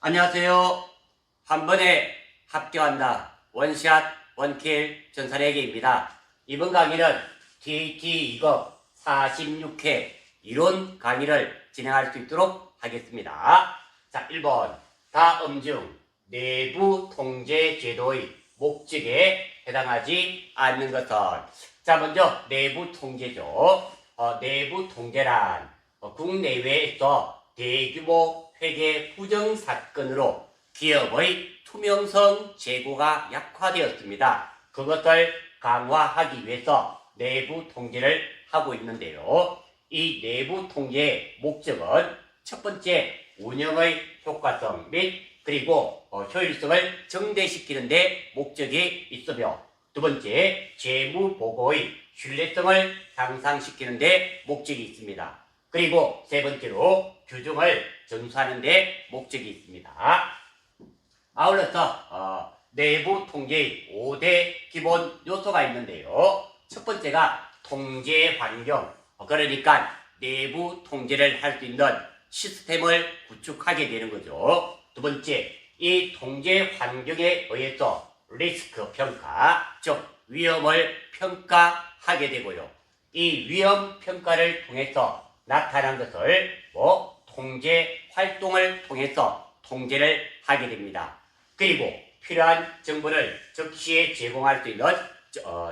안녕하세요. 한 번에 합격한다. 원샷 원킬 전산회계입니다. 이번 강의는 TAT 2급 46회 이론 강의를 진행할 수 있도록 하겠습니다. 자, 1번 다음 중 내부 통제 제도의 목적에 해당하지 않는 것은, 자, 먼저 내부 통제죠. 내부 통제란 국내외에서 대규모 회계 부정 사건으로 기업의 투명성 제고가 약화되었습니다. 그것을 강화하기 위해서 내부 통제를 하고 있는데요. 이 내부 통제의 목적은 첫 번째, 운영의 효과성 및 그리고 효율성을 증대시키는 데 목적이 있으며, 두 번째, 재무 보고의 신뢰성을 향상시키는 데 목적이 있습니다. 그리고 세 번째로 규정을 준수하는 데 목적이 있습니다. 아울러서 내부 통제의 5대 기본 요소가 있는데요. 첫 번째가 통제 환경, 그러니까 내부 통제를 할 수 있는 시스템을 구축하게 되는 거죠. 두 번째, 이 통제 환경에 의해서 리스크 평가, 즉 위험을 평가하게 되고요. 이 위험 평가를 통해서 나타난 것을 통제 활동을 통해서 통제를 하게 됩니다. 그리고 필요한 정보를 즉시에 제공할 수 있는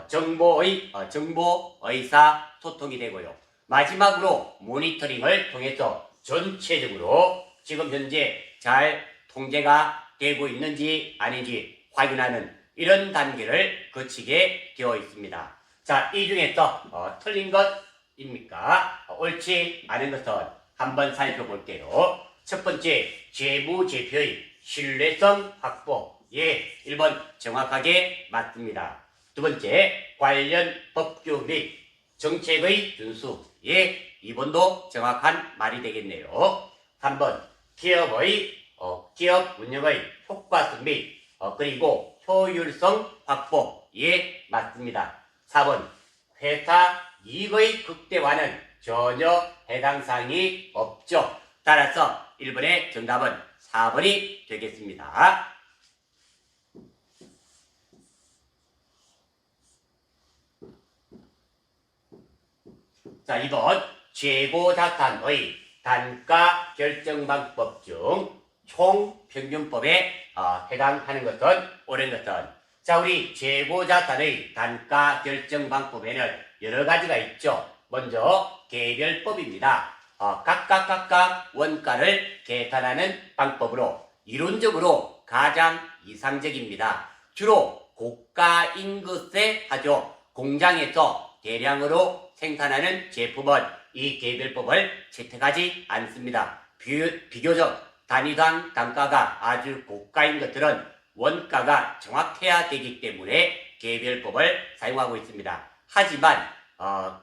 정보 의사소통이 되고요. 마지막으로 모니터링을 통해서 전체적으로 지금 현재 잘 통제가 되고 있는지 아닌지 확인하는 이런 단계를 거치게 되어 있습니다. 자, 이 중에서 틀린 것입니까? 옳지 않은 것은 한번 살펴볼게요. 첫 번째, 재무제표의 신뢰성 확보. 예, 1번 정확하게 맞습니다. 두 번째, 관련 법규 및 정책의 준수. 예, 2번도 정확한 말이 되겠네요. 3번, 기업 운영의 효과성 및 그리고 효율성 확보. 예, 맞습니다. 4번, 회사 이익의 극대화는 전혀 해당 사항이 없죠. 따라서 1번의 정답은 4번이 되겠습니다. 자, 2번 재고자산의 단가 결정 방법 중 총평균법에 해당하는 것은 옳은 것은, 자, 우리 재고자산의 단가 결정 방법에는 여러 가지가 있죠. 먼저 개별법입니다. 각각 원가를 계산하는 방법으로 이론적으로 가장 이상적입니다. 주로 고가인 것에 하죠. 공장에서 대량으로 생산하는 제품은 이 개별법을 채택하지 않습니다. 비교적 단위당 단가가 아주 고가인 것들은 원가가 정확해야 되기 때문에 개별법을 사용하고 있습니다. 하지만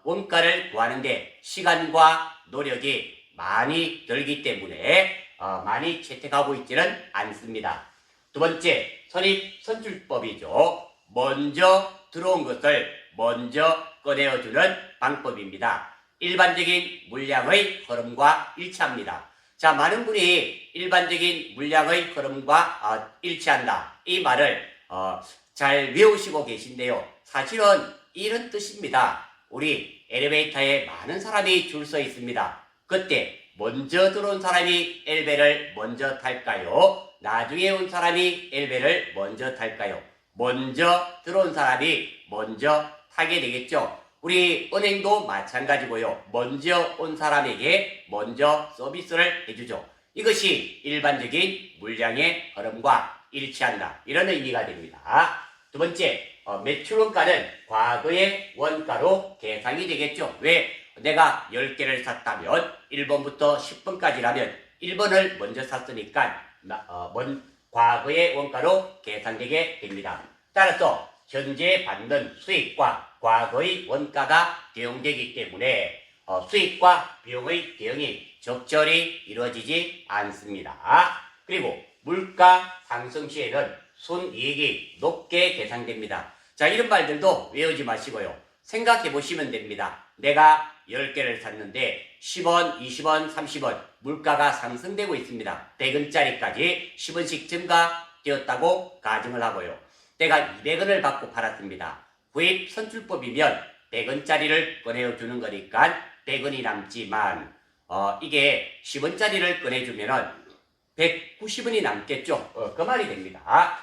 원가를 구하는데 시간과 노력이 많이 들기 때문에 많이 채택하고 있지는 않습니다. 두 번째, 선입선출법이죠. 먼저 들어온 것을 먼저 꺼내어주는 방법입니다. 일반적인 물량의 흐름과 일치합니다. 자, 많은 분이 일반적인 물량의 흐름과 일치한다, 이 말을 잘 외우시고 계신데요. 사실은 이런 뜻입니다. 우리 엘리베이터에 많은 사람이 줄 서 있습니다. 그때 먼저 들어온 사람이 엘리베이터를 먼저 탈까요? 나중에 온 사람이 엘리베이터를 먼저 탈까요? 먼저 들어온 사람이 먼저 타게 되겠죠. 우리 은행도 마찬가지고요. 먼저 온 사람에게 먼저 서비스를 해주죠. 이것이 일반적인 물량의 흐름과 일치한다, 이런 의미가 됩니다. 두 번째, 매출원가는 과거의 원가로 계산이 되겠죠. 왜? 내가 10개를 샀다면 1번부터 10번까지라면 1번을 먼저 샀으니까 과거의 원가로 계산되게 됩니다. 따라서 현재 받는 수익과 과거의 원가가 대응되기 때문에 수익과 비용의 대응이 적절히 이루어지지 않습니다. 그리고 물가 상승 시에는 순이익이 높게 계산됩니다. 자, 이런 말들도 외우지 마시고요. 생각해 보시면 됩니다. 내가 10개를 샀는데 10원, 20원, 30원 물가가 상승되고 있습니다. 100원짜리까지 10원씩 증가되었다고 가정을 하고요. 내가 200원을 받고 팔았습니다. 구입 선출법이면 100원짜리를 꺼내주는 거니까 100원이 남지만 이게 10원짜리를 꺼내주면은 190원이 남겠죠. 그 말이 됩니다.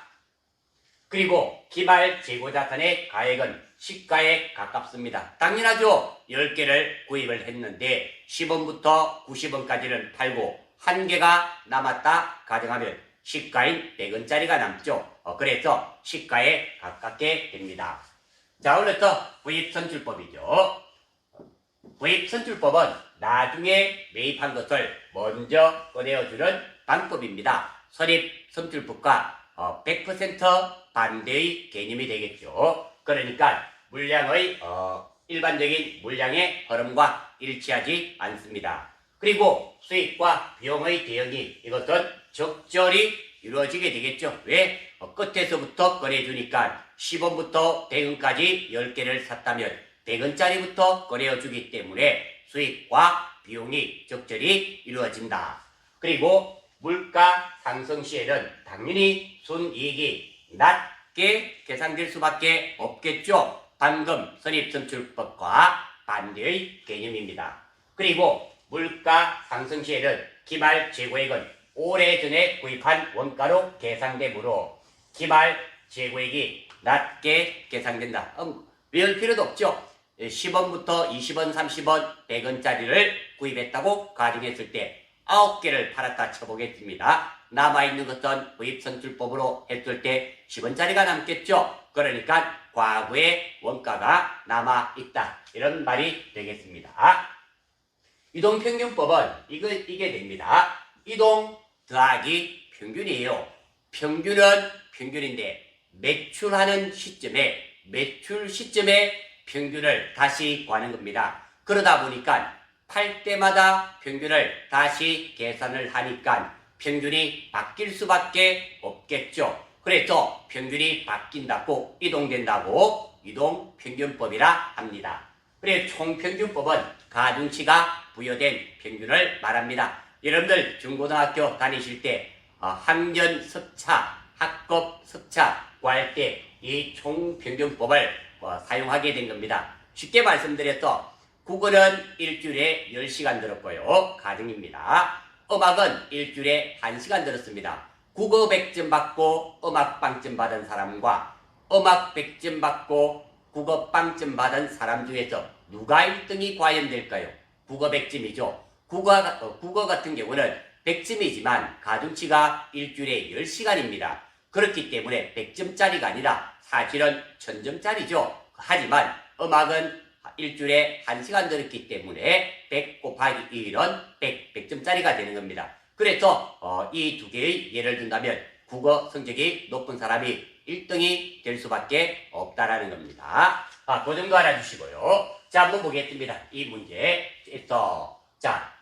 그리고 기말 재고자산의 가액은 시가에 가깝습니다. 당연하죠. 10개를 구입을 했는데 10원부터 90원까지는 팔고 1개가 남았다 가정하면 시가인 100원짜리가 남죠. 그래서 시가에 가깝게 됩니다. 자, 오늘부터 구입선출법이죠. 구입선출법은 나중에 매입한 것을 먼저 꺼내어주는 방법입니다. 선입선출법과 100% 반대의 개념이 되겠죠. 그러니까 물량의 일반적인 물량의 흐름과 일치하지 않습니다. 그리고 수익과 비용의 대응이 이것은 적절히 이루어지게 되겠죠. 왜? 끝에서부터 꺼내주니까 10원부터 100원까지 10개를 샀다면 100원짜리부터 꺼내어주기 때문에 수익과 비용이 적절히 이루어진다. 그리고 물가 상승 시에는 당연히 순이익이 낮게 계산될 수밖에 없겠죠. 방금 선입선출법과 반대의 개념입니다. 그리고 물가 상승 시에는 기말 재고액은 오래전에 구입한 원가로 계산되므로 기말 재고액이 낮게 계산된다. 외울 필요도 없죠. 10원부터 20원, 30원, 100원짜리를 구입했다고 가정했을 때 9개를 팔았다 쳐보겠습니다. 남아있는 것은 구입선출법으로 했을 때 10원짜리가 남겠죠. 그러니까 과거의 원가가 남아있다. 이런 말이 되겠습니다. 이동평균법은 이게 됩니다. 이동 더하기 평균이에요. 평균은 평균인데 매출 시점에 평균을 다시 구하는 겁니다. 그러다 보니까 팔 때마다 평균을 다시 계산을 하니까 평균이 바뀔 수밖에 없겠죠. 그래서 평균이 바뀐다고 이동된다고 이동평균법이라 합니다. 그래서 총평균법은 가중치가 부여된 평균을 말합니다. 여러분들 중고등학교 다니실 때 학년 습차, 학급 습차 구할 때 이 총평균법을 사용하게 된 겁니다. 쉽게 말씀드려서 국어는 일주일에 10시간 들었고요. 가정입니다. 음악은 일주일에 1시간 들었습니다. 국어 100점 받고 음악 빵점 받은 사람과 음악 100점 받고 국어 빵점 받은 사람 중에서 누가 1등이 과연 될까요? 국어 100점이죠. 국어 같은 경우는 100점이지만 가중치가 일주일에 10시간입니다. 그렇기 때문에 100점짜리가 아니라 사실은 1000점짜리죠. 하지만 음악은 일주일에 1시간 들었기 때문에 100 곱하기 1은 100점짜리가 되는 겁니다. 그래서 이 두 개의 예를 든다면 국어 성적이 높은 사람이 1등이 될 수밖에 없다라는 겁니다. 그 정도 알아주시고요. 자, 한번 보겠습니다. 이 문제에서 자,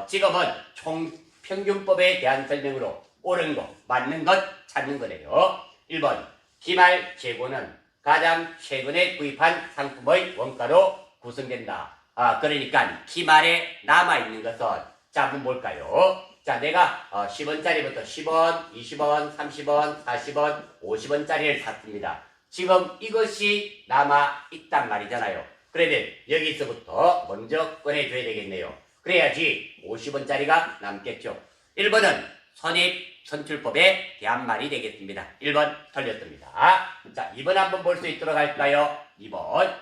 지금은 총평균법에 대한 설명으로 옳은 것, 맞는 것 찾는 거네요. 1번 기말 재고는 가장 최근에 구입한 상품의 원가로 구성된다. 그러니까 기말에 남아있는 것은 자, 한번 볼까요? 자, 내가 10원짜리부터 10원, 20원, 30원, 40원, 50원짜리를 샀습니다. 지금 이것이 남아있단 말이잖아요. 그러면 여기서부터 먼저 꺼내줘야 되겠네요. 그래야지 50원짜리가 남겠죠. 1번은 선입선출법에 대한 말이 되겠습니다. 1번 틀렸습니다. 자, 2번 한번 볼 수 있도록 할까요? 2번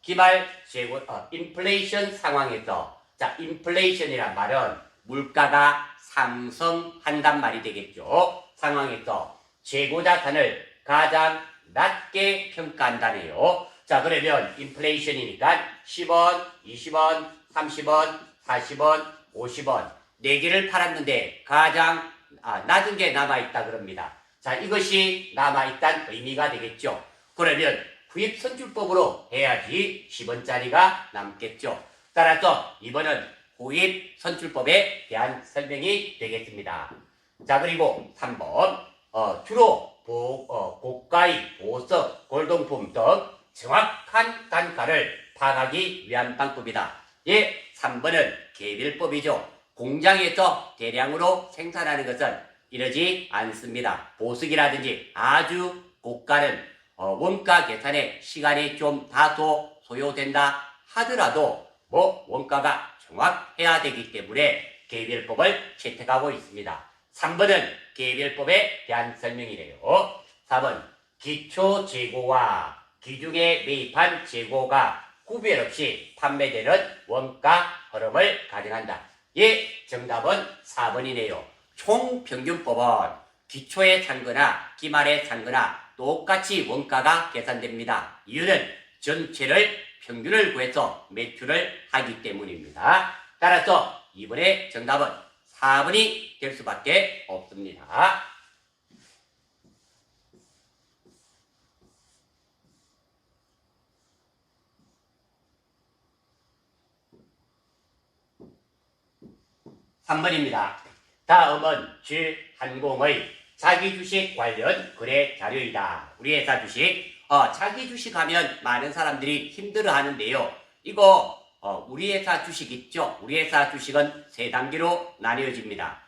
기말 재고 인플레이션 상황에서 자, 인플레이션이란 말은 물가가 상승한단 말이 되겠죠. 상황에서 재고자산을 가장 낮게 평가한다네요. 자, 그러면 인플레이션이니까 10원, 20원, 30원, 40원, 50원 4개를 팔았는데 가장 낮은 게 남아있다 그럽니다. 자, 이것이 남아있다는 의미가 되겠죠. 그러면 구입선출법으로 해야지 10원짜리가 남겠죠. 따라서 이번은 구입선출법에 대한 설명이 되겠습니다. 자, 그리고 3번 주로 고가의 보석, 골동품 등 정확한 단가를 파악하기 위한 방법이다. 예, 3번은 개별법이죠. 공장에서 대량으로 생산하는 것은 이러지 않습니다. 보석이라든지 아주 고가는 원가 계산에 시간이 좀 다소 소요된다 하더라도 원가가 정확해야 되기 때문에 개별법을 채택하고 있습니다. 3번은 개별법에 대한 설명이래요. 4번 기초 재고와 기중에 매입한 재고가 구별 없이 판매되는 원가 흐름을 가정한다. 예, 정답은 4번이네요. 총평균법은 기초에 산 거나 기말에 산 거나 똑같이 원가가 계산됩니다. 이유는 전체를 평균을 구해서 매출을 하기 때문입니다. 따라서 이번에 정답은 4번이 될 수밖에 없습니다. 3번입니다. 다음은 G항공의 자기주식 관련 거래 자료이다. 우리 회사 주식. 자기 주식 하면 많은 사람들이 힘들어 하는데요. 이거 우리 회사 주식 있죠? 우리 회사 주식은 세 단계로 나뉘어집니다.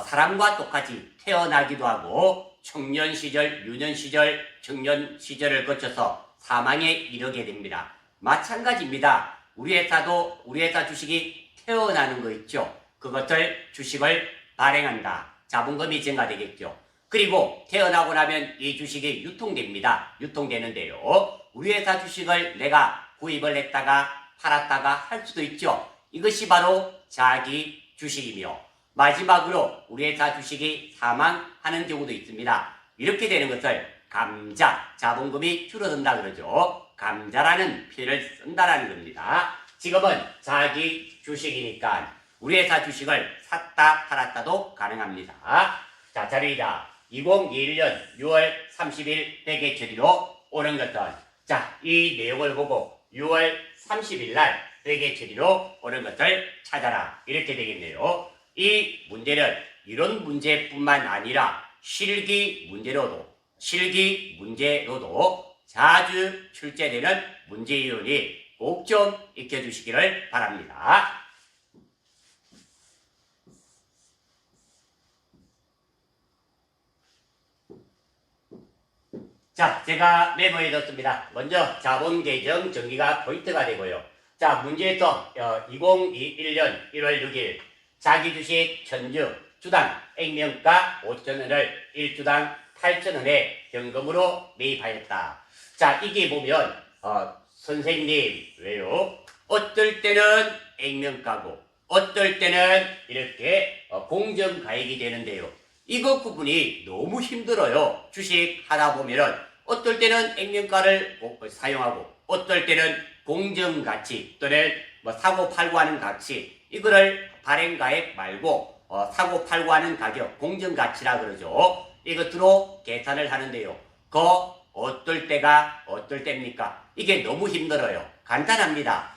사람과 똑같이 태어나기도 하고 청년 시절, 유년 시절, 청년 시절을 거쳐서 사망에 이르게 됩니다. 마찬가지입니다. 우리 회사 주식이 태어나는 거 있죠? 그것을 주식을 발행한다. 자본금이 증가되겠죠. 그리고 태어나고 나면 이 주식이 유통됩니다. 유통되는데요. 우리 회사 주식을 내가 구입을 했다가 팔았다가 할 수도 있죠. 이것이 바로 자기 주식이며 마지막으로 우리 회사 주식이 사망하는 경우도 있습니다. 이렇게 되는 것을 감자, 자본금이 줄어든다 그러죠. 감자라는 표현을 쓴다라는 겁니다. 지금은 자기 주식이니까 우리 회사 주식을 샀다 팔았다도 가능합니다. 자, 자료이다. 2021년 6월 30일 회계 처리로 오는 것은 자, 이 내용을 보고 6월 30일 날 회계 처리로 오는 것을 찾아라. 이렇게 되겠네요. 이 문제는 이론 문제뿐만 아니라 실기 문제로도 자주 출제되는 문제이오니 꼭 좀 익혀주시기를 바랍니다. 자, 제가 메모해뒀습니다. 먼저 자본 계정 정리가 포인트가 되고요. 자, 문제에서 2021년 1월 6일 자기주식 천주 주당 액면가 5,000원을 1주당 8,000원에 현금으로 매입하였다. 자, 이게 보면 선생님 왜요? 어떨 때는 액면가고 어떨 때는 이렇게 공정가액이 되는데요. 이거 구분이 너무 힘들어요. 주식 하다 보면은 어떨 때는 액면가를 사용하고 어떨 때는 공정가치 또는 사고 팔고 하는 가치 이거를 발행가액 말고 사고 팔고 하는 가격 공정가치라 그러죠. 이것으로 계산을 하는데요. 어떨 때입니까? 이게 너무 힘들어요. 간단합니다.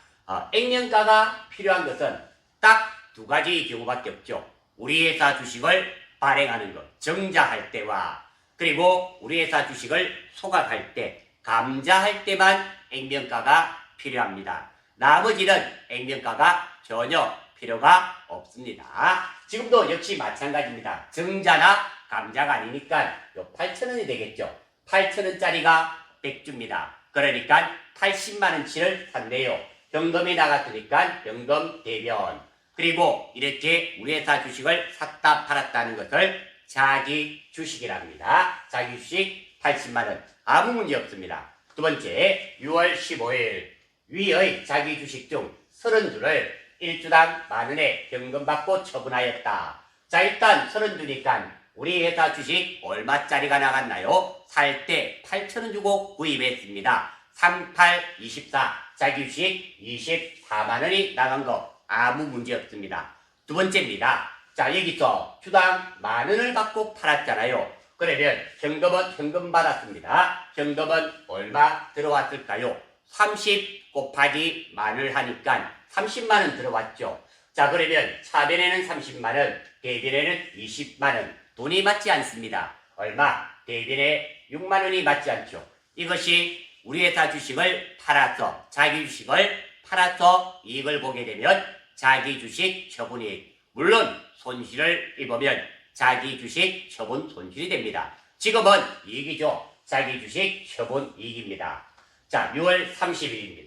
액면가가 필요한 것은 딱 두 가지 경우밖에 없죠. 우리 회사 주식을 발행하는 것, 정자할 때와 그리고 우리 회사 주식을 소각할 때, 감자할 때만 액면가가 필요합니다. 나머지는 액면가가 전혀 필요가 없습니다. 지금도 역시 마찬가지입니다. 정자나 감자가 아니니까 8,000원이 되겠죠. 8,000원짜리가 100주입니다. 그러니까 80만원치를 샀네요. 현금이 나갔으니까 현금 대변. 그리고 이렇게 우리 회사 주식을 샀다 팔았다는 것을 자기 주식이랍니다. 자기 주식 80만원. 아무 문제 없습니다. 두 번째, 6월 15일 위의 자기 주식 중 30주를 1주당 만원에 현금 받고 처분하였다. 자, 일단 30주니까 우리 회사 주식 얼마짜리가 나갔나요? 살 때 8,000원 주고 구입했습니다. 38, 24 자기 주식 24만원이 나간 거 아무 문제 없습니다. 두 번째입니다. 자, 여기서 주당 만원을 받고 팔았잖아요. 그러면 현금 받았습니다. 현금은 얼마 들어왔을까요? 30 곱하기 만을 하니까 30만원 들어왔죠. 자, 그러면 차변에는 30만원, 대변에는 20만원. 돈이 맞지 않습니다. 얼마? 대변에 6만원이 맞지 않죠. 이것이 우리 회사 주식을 팔아서, 자기 주식을 팔아서 이익을 보게 되면 자기 주식 처분이익. 물론 손실을 입으면 자기 주식 처분 손실이 됩니다. 지금은 이익이죠. 자기 주식 처분 이익입니다. 자, 6월 30일입니다.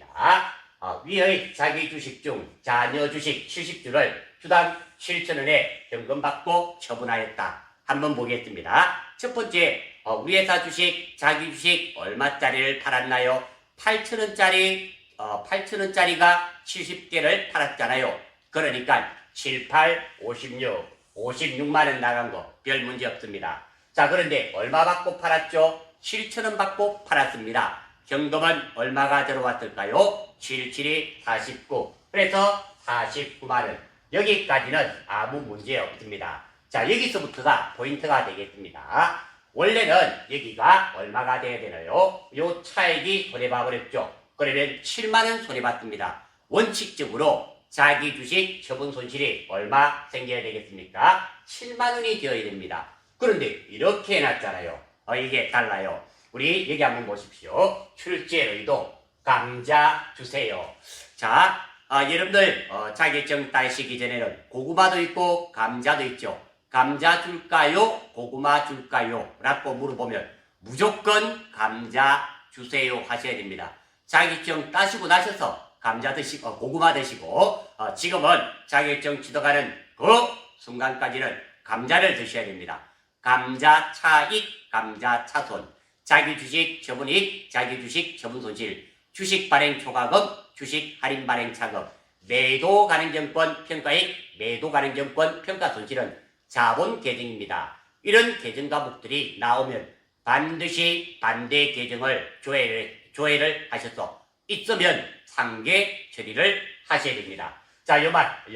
위의 자기 주식 중 자녀 주식 70주를 주당 7,000원에 현금받고 처분하였다. 한번 보겠습니다. 첫 번째, 우리 회사 주식, 자기 주식 얼마짜리를 팔았나요? 8,000원짜리가 70개를 팔았잖아요. 그러니까 7, 8, 56, 56만원 나간 거 별 문제 없습니다. 자, 그런데 얼마 받고 팔았죠? 7,000원 받고 팔았습니다. 현금은 얼마가 들어왔을까요? 7, 7이 49. 그래서 49만원. 여기까지는 아무 문제 없습니다. 자, 여기서부터가 포인트가 되겠습니다. 원래는 여기가 얼마가 돼야 되나요? 요 차액이 손해봐버렸죠. 그러면 7만원 손해봤습니다. 원칙적으로 자기 주식 처분 손실이 얼마 생겨야 되겠습니까? 7만원이 되어야 됩니다. 그런데 이렇게 해놨잖아요. 이게 달라요. 우리 여기 한번 보십시오. 출제의도 감자 주세요. 자, 여러분들 자격증 따시기 전에는 고구마도 있고 감자도 있죠. 감자 줄까요? 고구마 줄까요? 라고 물어보면 무조건 감자 주세요 하셔야 됩니다. 자격증 따시고 나셔서 감자 드시고 고구마 드시고 지금은 자격증 취득하는 그 순간까지는 감자를 드셔야 됩니다. 감자 차익, 감자 차손, 자기 주식 처분이익, 자기 주식 처분 손실, 주식 발행 초과금, 주식 할인 발행 차금, 매도 가능정권 평가익, 매도 가능정권 평가 손실은 자본 계정입니다. 이런 계정 과목들이 나오면 반드시 반대 계정을 조회를 하셔서 있으면 상계 처리를 하셔야 됩니다. 자, 요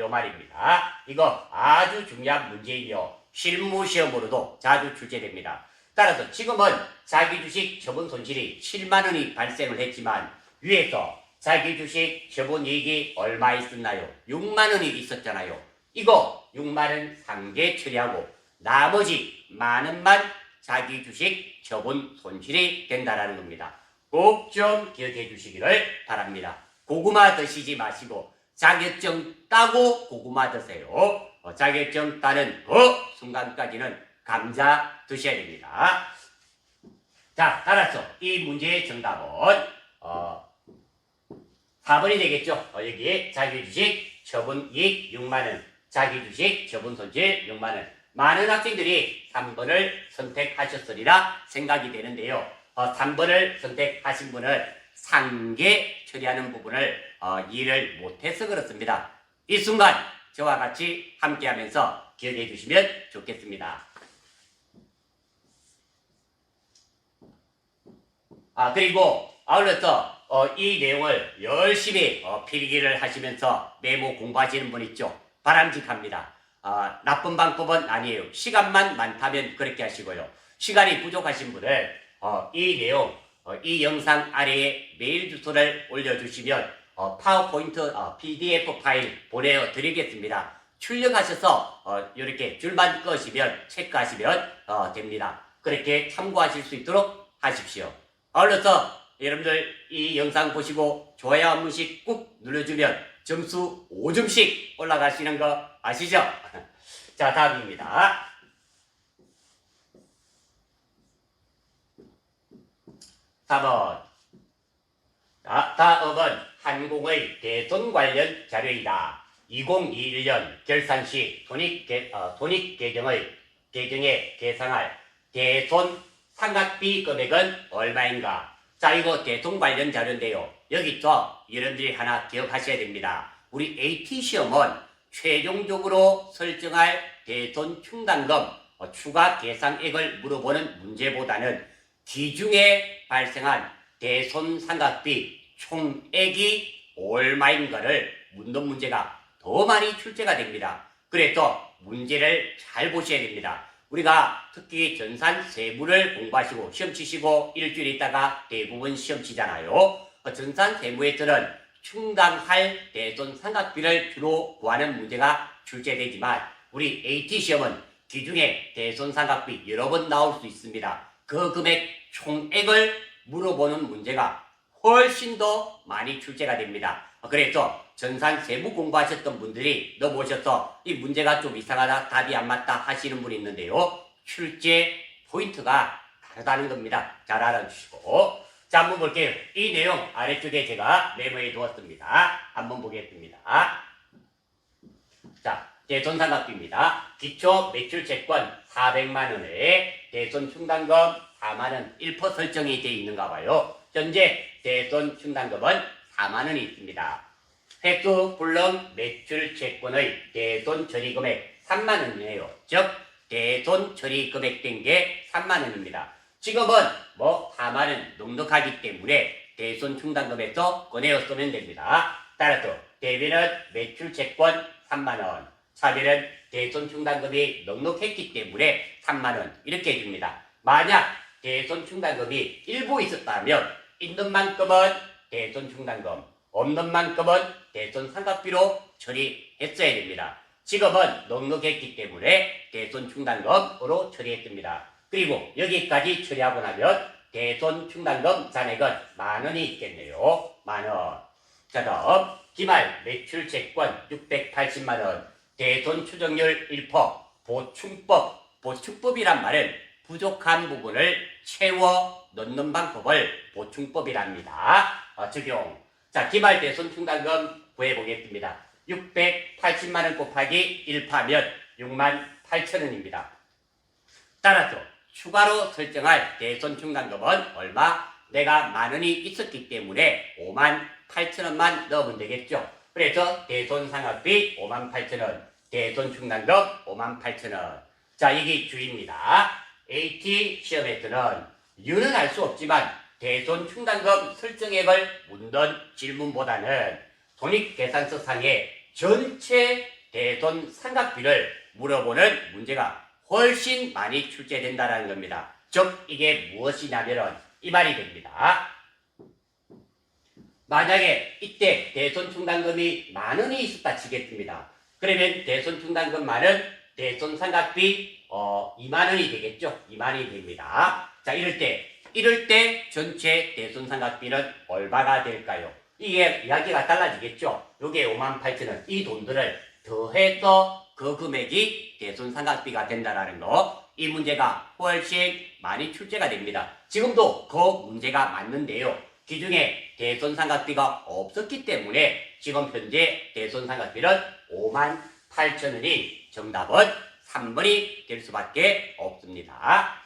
말입니다. 이거 아주 중요한 문제이며 실무 시험으로도 자주 출제됩니다. 따라서 지금은 자기 주식 처분 손실이 7만원이 발생을 했지만 위에서 자기 주식 처분 이익이 얼마 있었나요? 6만원이 있었잖아요. 이거 6만원 상계 처리하고 나머지 만원만 자기 주식 처분 손실이 된다라는 겁니다. 꼭 좀 기억해 주시기를 바랍니다. 고구마 드시지 마시고 자격증 따고 고구마 드세요. 자격증 따는 그 순간까지는 감자 드셔야 됩니다. 자, 따라서 이 문제의 정답은 4번이 되겠죠. 여기 자기주식 처분 이익 6만원, 자기주식 처분 손실 6만원. 많은 학생들이 3번을 선택하셨으리라 생각이 되는데요. 3번을 선택하신 분은 상계 처리하는 부분을 이해를 못해서 그렇습니다. 이 순간 저와 같이 함께하면서 기억해 주시면 좋겠습니다. 그리고 아울러서 이 내용을 열심히 필기를 하시면서 메모 공부하시는 분 있죠. 바람직합니다. 나쁜 방법은 아니에요. 시간만 많다면 그렇게 하시고요. 시간이 부족하신 분은 이 내용, 이 영상 아래에 메일 주소를 올려주시면 파워포인트 PDF 파일 보내드리겠습니다. 출력하셔서 이렇게 줄만 끄시면 체크하시면 됩니다. 그렇게 참고하실 수 있도록 하십시오. 아울러서 여러분들 이 영상 보시고 좋아요 한 번씩 꾹 눌러주면 점수 5점씩 올라가시는 거 아시죠? 자, 다음입니다. 4번. 자, 다음은 한국의 대손 관련 자료이다. 2021년 결산 시 돈익계정에 계상할 대손 상각비 금액은 얼마인가? 자, 이거 대손 관련 자료인데요. 여기서 여러분들이 하나 기억하셔야 됩니다. 우리 AT시험은 최종적으로 설정할 대손 충당금 추가 계상액을 물어보는 문제보다는 기중에 발생한 대손 상각비 총액이 얼마인가를 묻는 문제가 더 많이 출제가 됩니다. 그래서 문제를 잘 보셔야 됩니다. 우리가 특히 전산 세무를 공부하시고 시험 치시고 일주일 있다가 대부분 시험 치잖아요. 전산 세무에서는 충당할 대손 상각비를 주로 구하는 문제가 출제되지만 우리 AT시험은 기중에 대손 상각비 여러 번 나올 수 있습니다. 그 금액 총액을 물어보는 문제가 훨씬 더 많이 출제가 됩니다. 그래서 전산 세무 공부하셨던 분들이 넘어오셔서 이 문제가 좀 이상하다, 답이 안 맞다 하시는 분이 있는데요. 출제 포인트가 다르다는 겁니다. 잘 알아주시고. 자, 한번 볼게요. 이 내용 아래쪽에 제가 메모해 두었습니다. 한번 보겠습니다. 자, 대손상각비입니다. 기초 매출 채권 400만원에 대손 충당금 4만원 1% 설정이 되어 있는가 봐요. 현재 대손 충당금은 4만원이 있습니다. 획수 불능 매출 채권의 대손 처리 금액 3만원이에요. 즉 대손 처리 금액된 게 3만원입니다. 지금은 4만원 넉넉하기 때문에 대손 충당금에서 꺼내어 쓰면 됩니다. 따라서 대비는 매출 채권 3만원, 차비는 대손 충당금이 넉넉했기 때문에 3만원 이렇게 해줍니다. 만약 대손 충당금이 일부 있었다면 있는 만큼은 대손 충당금, 없는 만큼은 대손 상각비로 처리했어야 됩니다. 지금은 넉넉했기 때문에 대손 충당금으로 처리했습니다. 그리고 여기까지 처리하고 나면 대손 충당금 잔액은 만원이 있겠네요. 만원. 자, 다음 기말 매출 채권 680만원, 대손 추정률 1%, 보충법. 보충법이란 말은 부족한 부분을 채워 넣는 방법을 보충법이랍니다. 적용. 자, 기말 대손 충당금 구해보겠습니다. 680만원 곱하기 1파면 68,000원입니다. 따라서 추가로 설정할 대손 충당금은 얼마? 내가 만원이 있었기 때문에 58,000원만 넣으면 되겠죠. 그래서 대손 상각비 58,000원, 대손 충당금 58,000원. 자, 이게 주입니다. AT 시험에서는 U는 알 수 없지만 대손 충당금 설정액을 묻는 질문보다는 손익계산서상의 전체 대손 상각비를 물어보는 문제가 훨씬 많이 출제된다는 겁니다. 즉 이게 무엇이냐면 이 말이 됩니다. 만약에 이때 대손 충당금이 만원이 있었다 치겠습니다. 그러면 대손 충당금 만은 대손 상각비 2만원이 되겠죠. 2만원이 됩니다. 자, 이럴 때 전체 대손 상각비는 얼마가 될까요? 이게 이야기가 달라지겠죠. 요게 58,000원. 이 돈들을 더해서 그 금액이 대손 상각비가 된다라는 거. 이 문제가 훨씬 많이 출제가 됩니다. 지금도 그 문제가 맞는데요. 기중에 대손 상각비가 없었기 때문에 지금 현재 대손 상각비는 58,000원이 정답은 3번이 될 수밖에 없습니다.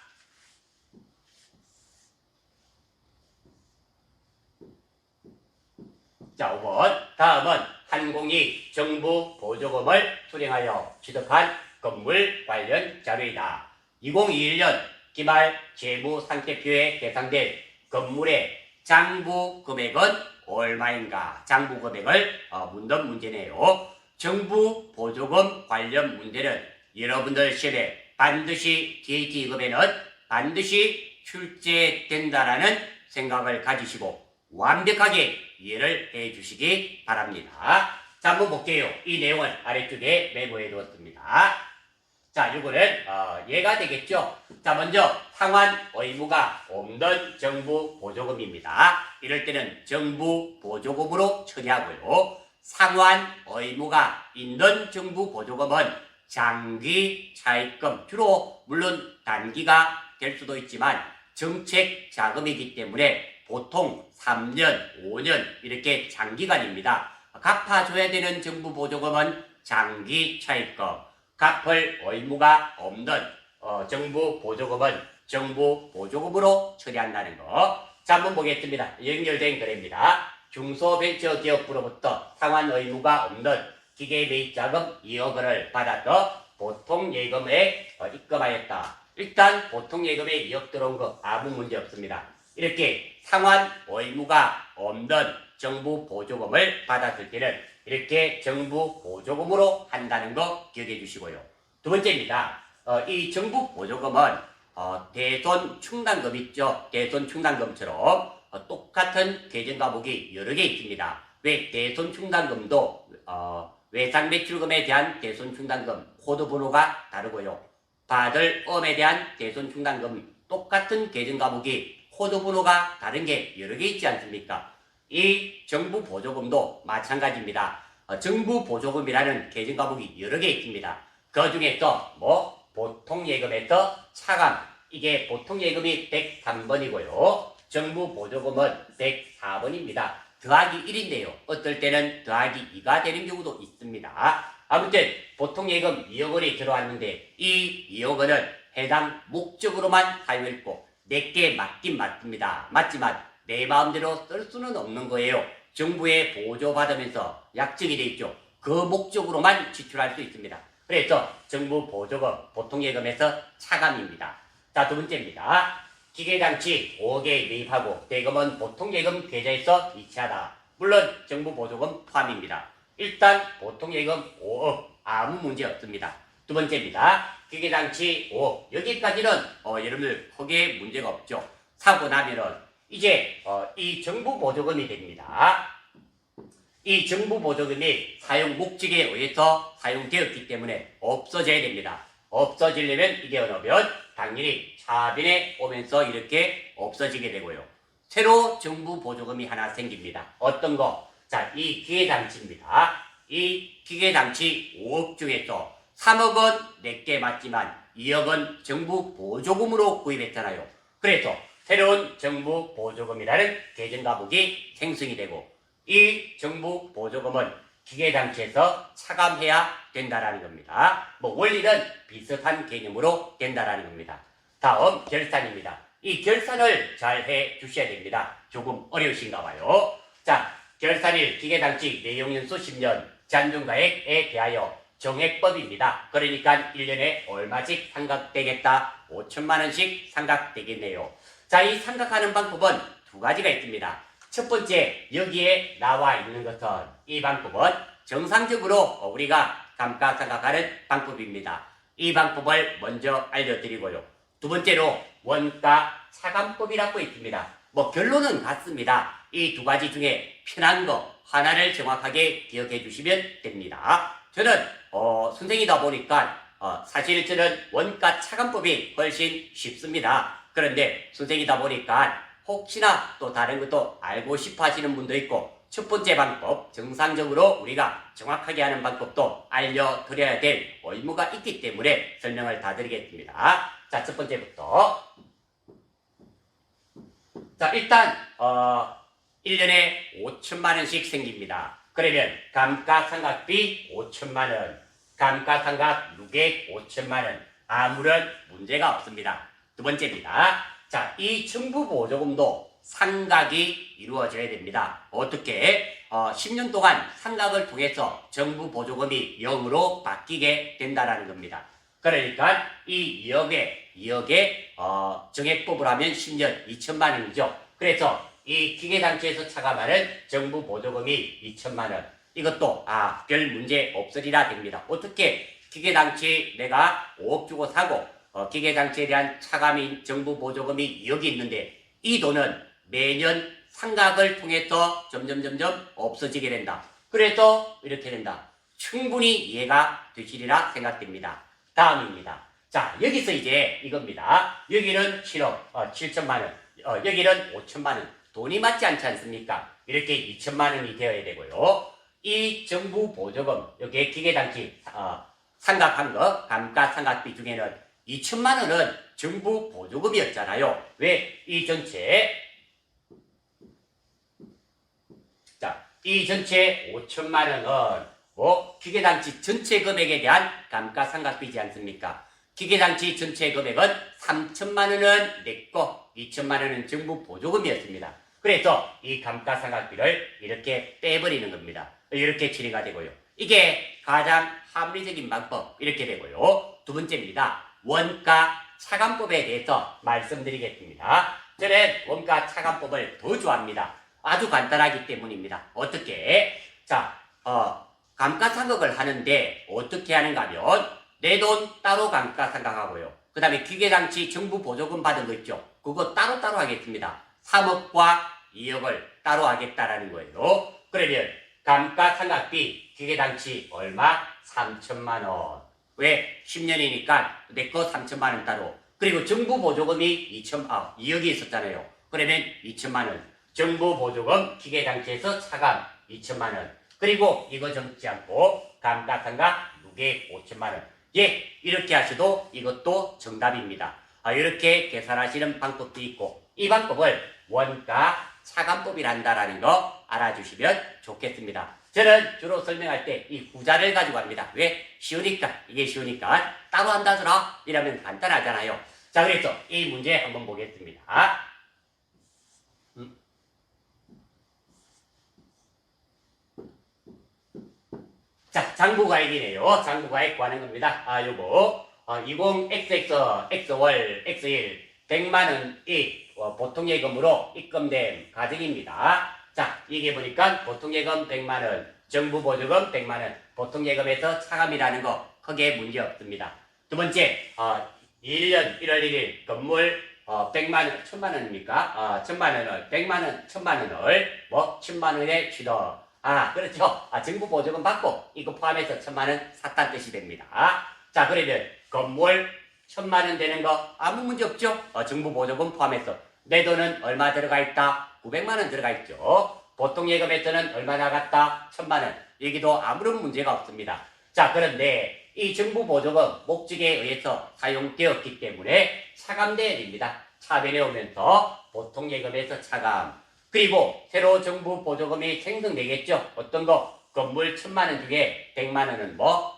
자, 5번. 다음은 한공이 정부 보조금을 수령하여 취득한 건물 관련 자료이다. 2021년 기말 재무상태표에 계산된 건물의 장부 금액은 얼마인가? 장부 금액을 묻는 문제네요. 정부 보조금 관련 문제는 여러분들 시험에 반드시 DAT급에는 반드시 출제된다라는 생각을 가지시고 완벽하게 이해를 해 주시기 바랍니다. 자, 한번 볼게요. 이 내용을 아래쪽에 메모해 두었습니다. 자, 이거는 얘가 되겠죠. 자, 먼저 상환 의무가 없는 정부 보조금입니다. 이럴 때는 정부 보조금으로 처리하고요. 상환 의무가 있는 정부 보조금은 장기 차입금, 주로 물론 단기가 될 수도 있지만 정책 자금이기 때문에 보통 3년, 5년 이렇게 장기간입니다. 갚아줘야 되는 정부 보조금은 장기 차입금, 갚을 의무가 없는 정부 보조금은 정부 보조금으로 처리한다는 거. 자, 한번 보겠습니다. 연결된 거래입니다. 중소벤처기업으로부터 상환 의무가 없는 기계매입자금 2억 원을 받아서 보통예금에 입금하였다. 일단 보통예금에 2억 들어온 거 아무 문제 없습니다. 이렇게 상환 의무가 없는 정부 보조금을 받았을 때는 이렇게 정부 보조금으로 한다는 거 기억해 주시고요. 두 번째입니다. 이 정부 보조금은 대손 충당금 있죠. 대손 충당금처럼 똑같은 계정 과목이 여러 개 있습니다. 왜 대손 충당금도 외상 매출금에 대한 대손 충당금 코드 번호가 다르고요. 받을 엄에 대한 대손 충당금 똑같은 계정 과목이 코드 번호가 다른 게 여러 개 있지 않습니까? 이 정부 보조금도 마찬가지입니다. 정부 보조금이라는 계정 과목이 여러 개 있습니다. 그 중에서 보통예금에서 차감, 이게 보통예금이 103번이고요. 정부 보조금은 104번입니다. 더하기 1인데요. 어떨 때는 더하기 2가 되는 경우도 있습니다. 아무튼 보통예금 2억 원이 들어왔는데 이 2억 원은 해당 목적으로만 사용했고 내게 맞긴 맞습니다. 맞지만 내 마음대로 쓸 수는 없는 거예요. 정부에 보조받으면서 약정이 돼 있죠. 그 목적으로만 지출할 수 있습니다. 그래서 정부 보조금 보통예금에서 차감입니다. 자, 두 번째입니다. 기계장치 5개 매입하고 대금은 보통예금 계좌에서 이체하다. 물론 정부 보조금 포함입니다. 일단 보통예금 5억 아무 문제 없습니다. 두 번째입니다. 기계장치 5억 여기까지는 여러분들 크게 문제가 없죠. 사고 나면은 이제 이 정부 보조금이 됩니다. 이 정부 보조금이 사용 목적에 의해서 사용되었기 때문에 없어져야 됩니다. 없어지려면 이게 어느면 당연히 차변에 오면서 이렇게 없어지게 되고요. 새로 정부 보조금이 하나 생깁니다. 어떤 거? 자, 이 기계장치입니다. 이 기계장치 5억 중에서 3억은 내게 맞지만 2억은 정부 보조금으로 구입했잖아요. 그래서 새로운 정부 보조금이라는 계정 과목이 생성이 되고 이 정부 보조금은 기계장치에서 차감해야 된다라는 겁니다. 원리는 비슷한 개념으로 된다라는 겁니다. 다음 결산입니다. 이 결산을 잘 해 주셔야 됩니다. 조금 어려우신가 봐요. 자, 결산일 기계장치 내용연수 10년 잔존가액에 대하여 정액법입니다. 그러니까 1년에 얼마씩 상각되겠다? 5천만 원씩 상각되겠네요. 자, 이 상각하는 방법은 두 가지가 있습니다. 첫 번째, 여기에 나와 있는 것은 이 방법은 정상적으로 우리가 감가상각하는 방법입니다. 이 방법을 먼저 알려드리고요. 두 번째로 원가 차감법이라고 있습니다. 결론은 같습니다. 이 두 가지 중에 편한 거 하나를 정확하게 기억해 주시면 됩니다. 저는 선생이다 보니까 사실 저는 원가 차감법이 훨씬 쉽습니다. 그런데 선생이다 보니까 혹시나 또 다른 것도 알고 싶어 하시는 분도 있고 첫 번째 방법, 정상적으로 우리가 정확하게 하는 방법도 알려드려야 될 의무가 있기 때문에 설명을 다 드리겠습니다. 자, 첫 번째부터. 자, 일단 1년에 5천만 원씩 생깁니다. 그러면 감가상각비 5천만 원, 감가상각 누객 5천만 원, 아무런 문제가 없습니다. 두 번째입니다. 자, 이 정부 보조금도 상각이 이루어져야 됩니다. 어떻게? 10년 동안 상각을 통해서 정부 보조금이 0으로 바뀌게 된다는 겁니다. 그러니까 이 2억에 정액법을 하면 10년 2천만 원이죠. 그래서 이 기계장치에서 차감하는 정부 보조금이 2천만 원. 이것도 별 문제 없으리라 됩니다. 어떻게 기계장치 내가 5억 주고 사고 기계장치에 대한 차감인 정부 보조금이 2억이 있는데 이 돈은 매년 상각을 통해서 점점 없어지게 된다. 그래서 이렇게 된다. 충분히 이해가 되시리라 생각됩니다. 다음입니다. 자, 여기서 이제 이겁니다. 여기는 7억 7천만 원, 여기는 5천만 원. 돈이 맞지 않지 않습니까? 이렇게 2천만 원이 되어야 되고요. 이 정부 보조금, 여기에 기계장치 상각한 거, 감가상각비 중에는 2천만 원은 정부 보조금이었잖아요. 왜? 이 전체 5천만 원은 기계장치 전체 금액에 대한 감가상각비지 않습니까? 기계장치 전체 금액은 3천만 원은 내거, 2천만 원은 정부 보조금이었습니다. 그래서 이 감가상각비를 이렇게 빼버리는 겁니다. 이렇게 처리가 되고요. 이게 가장 합리적인 방법, 이렇게 되고요. 두 번째입니다. 원가 차감법에 대해서 말씀드리겠습니다. 저는 원가 차감법을 더 좋아합니다. 아주 간단하기 때문입니다. 어떻게? 자, 감가상각을 하는데 어떻게 하는가 하면 내 돈 따로 감가상각하고요. 그 다음에 기계장치 정부 보조금 받은 거 있죠. 그거 따로따로 하겠습니다. 3억과 2억을 따로 하겠다라는 거예요. 그러면 감가상각비 기계장치 얼마? 3천만 원. 왜? 10년이니까 내 거 3천만 원 따로. 그리고 정부 보조금이 2억이 있었잖아요. 그러면 2천만 원. 정부 보조금 기계장치에서 차감 2천만 원. 그리고 이거 적지 않고 감가상각 누계 5천만 원. 예, 이렇게 하셔도 이것도 정답입니다. 이렇게 계산하시는 방법도 있고 이 방법을 원가 차감법이란다라는 거 알아주시면 좋겠습니다. 저는 주로 설명할 때 이 후자를 가지고 합니다. 왜? 쉬우니까. 이게 쉬우니까 따로 한다더라 이러면 간단하잖아요. 자, 그래서 이 문제 한번 보겠습니다. 자, 장부가액이네요. 장부가액 구하는 겁니다. 요거 20XX X월 X1 100만원이 보통예금으로 입금된 가정입니다. 자, 이게 보니까 보통예금 100만원, 정부보조금 100만원, 보통예금에서 차감이라는 거 크게 문제 없습니다. 두 번째, 1년 1월 1일 건물 100만원, 1000만원입니까? 1000만원을, 100만원, 1000만원을 1000만원에 취득. 그렇죠. 정부 보조금 받고 이거 포함해서 1000만원 샀다는 뜻이 됩니다. 자, 그러면 건물 1000만원 되는 거 아무 문제 없죠? 정부 보조금 포함해서 내 돈은 얼마 들어가 있다? 900만원 들어가 있죠. 보통 예금에서는 얼마 나갔다? 1000만원. 여기도 아무런 문제가 없습니다. 자, 그런데 이 정부 보조금 목적에 의해서 사용되었기 때문에 차감돼야 됩니다. 차변에 오면서 보통 예금에서 차감. 그리고 새로 정부 보조금이 생성되겠죠. 어떤 거? 건물 1000만원 중에 100만원은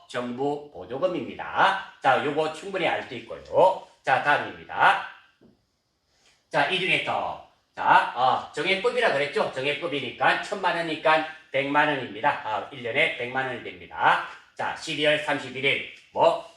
정부 보조금입니다. 자, 요거 충분히 알 수 있고요. 자, 다음입니다. 자, 이 중에서 정액법이라 그랬죠. 정액법이니까 1000만원이니까 100만원입니다. 1년에 100만원이 됩니다. 자, 12월 31일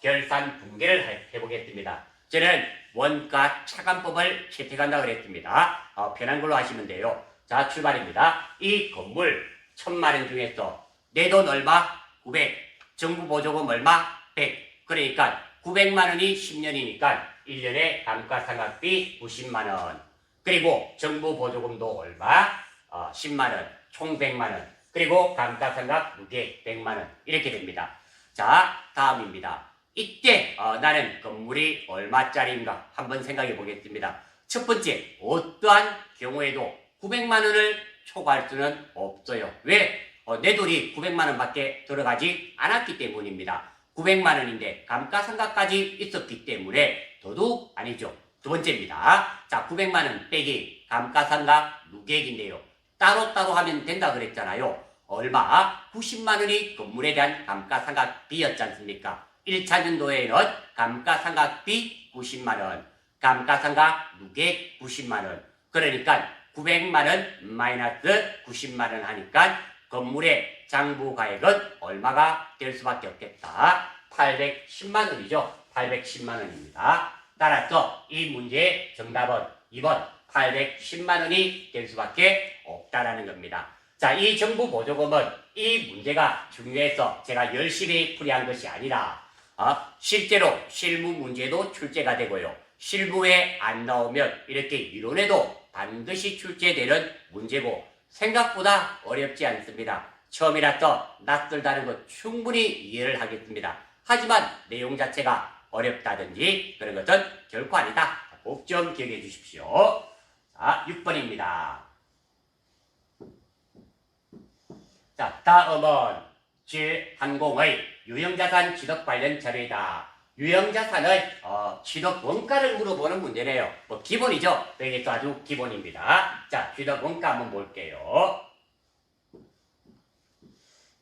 결산 분개를 해보겠습니다. 저는 원가 차감법을 채택한다 그랬습니다. 편한 걸로 하시면 돼요. 자, 출발입니다. 이 건물 1000만원 중에서 내 돈 얼마? 900. 정부 보조금 얼마? 100. 그러니까 900만원이 10년이니까 1년에 감가상각비 90만원. 그리고 정부 보조금도 얼마? 10만원. 총 100만원. 그리고 감가상각 무게 100만원. 이렇게 됩니다. 자, 다음입니다. 이때 나는 건물이 얼마짜리인가 한번 생각해 보겠습니다. 첫 번째, 어떠한 경우에도 900만원을 초과할 수는 없어요. 왜? 내 돈이 900만원 밖에 들어가지 않았기 때문입니다. 900만원인데 감가상각까지 있었기 때문에 더더욱 아니죠. 두 번째입니다. 자, 900만원 빼기 감가상각 누계액인데요. 따로따로 하면 된다 그랬잖아요. 얼마? 90만원이 건물에 대한 감가상각비였지 않습니까? 1차 년도에는 감가상각비 90만원, 감가상각 누계액 90만원. 그러니까 900만원 마이너스 90만원 하니까 건물의 장부가액은 얼마가 될 수밖에 없겠다. 810만원이죠. 810만원입니다. 따라서 이 문제의 정답은 2번 810만원이 될 수밖에 없다라는 겁니다. 자, 이 정부 보조금은 이 문제가 중요해서 제가 열심히 풀이한 것이 아니라 실제로 실무 문제도 출제가 되고요. 실무에 안 나오면 이렇게 이론에도 반드시 출제되는 문제고 생각보다 어렵지 않습니다. 처음이라서 낯설다는 것 충분히 이해를 하겠습니다. 하지만 내용 자체가 어렵다든지 그런 것은 결코 아니다. 꼭 좀 기억해 주십시오. 자, 6번입니다. 자, 다음은 제 항공의 유형자산 취득 관련 자료이다. 유형자산의 취득 원가를 물어보는 문제네요. 기본이죠. 여기서 아주 기본입니다. 자, 취득 원가 한번 볼게요.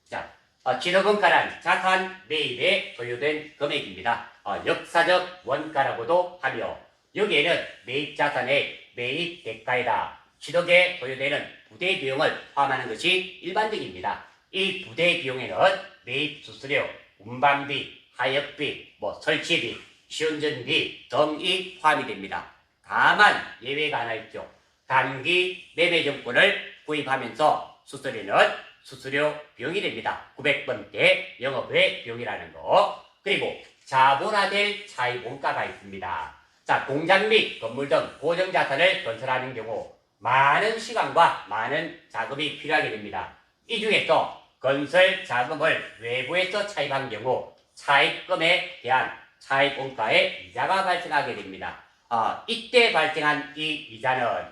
자, 취득 원가란 자산 매입에 소요된 금액입니다. 역사적 원가라고도 하며 여기에는 매입 자산의 매입 대가이다. 취득에 소요되는 부대 비용을 포함하는 것이 일반적입니다. 이 부대 비용에는 매입 수수료, 운반비, 하역비, 설치비, 시운전비 등이 포함이 됩니다. 다만 예외가 하나 있죠. 단기 매매증권을 구입하면서 수수료는 수수료 비용이 됩니다. 900번대 영업외 비용이라는 거. 그리고 자본화될 차입 원가가 있습니다. 자, 공장 및 건물 등 고정자산을 건설하는 경우 많은 시간과 많은 자금이 필요하게 됩니다. 이 중에서 건설 자금을 외부에서 차입한 경우 차입금에 대한 차입원가의 이자가 발생하게 됩니다. 이때 발생한 이 이자는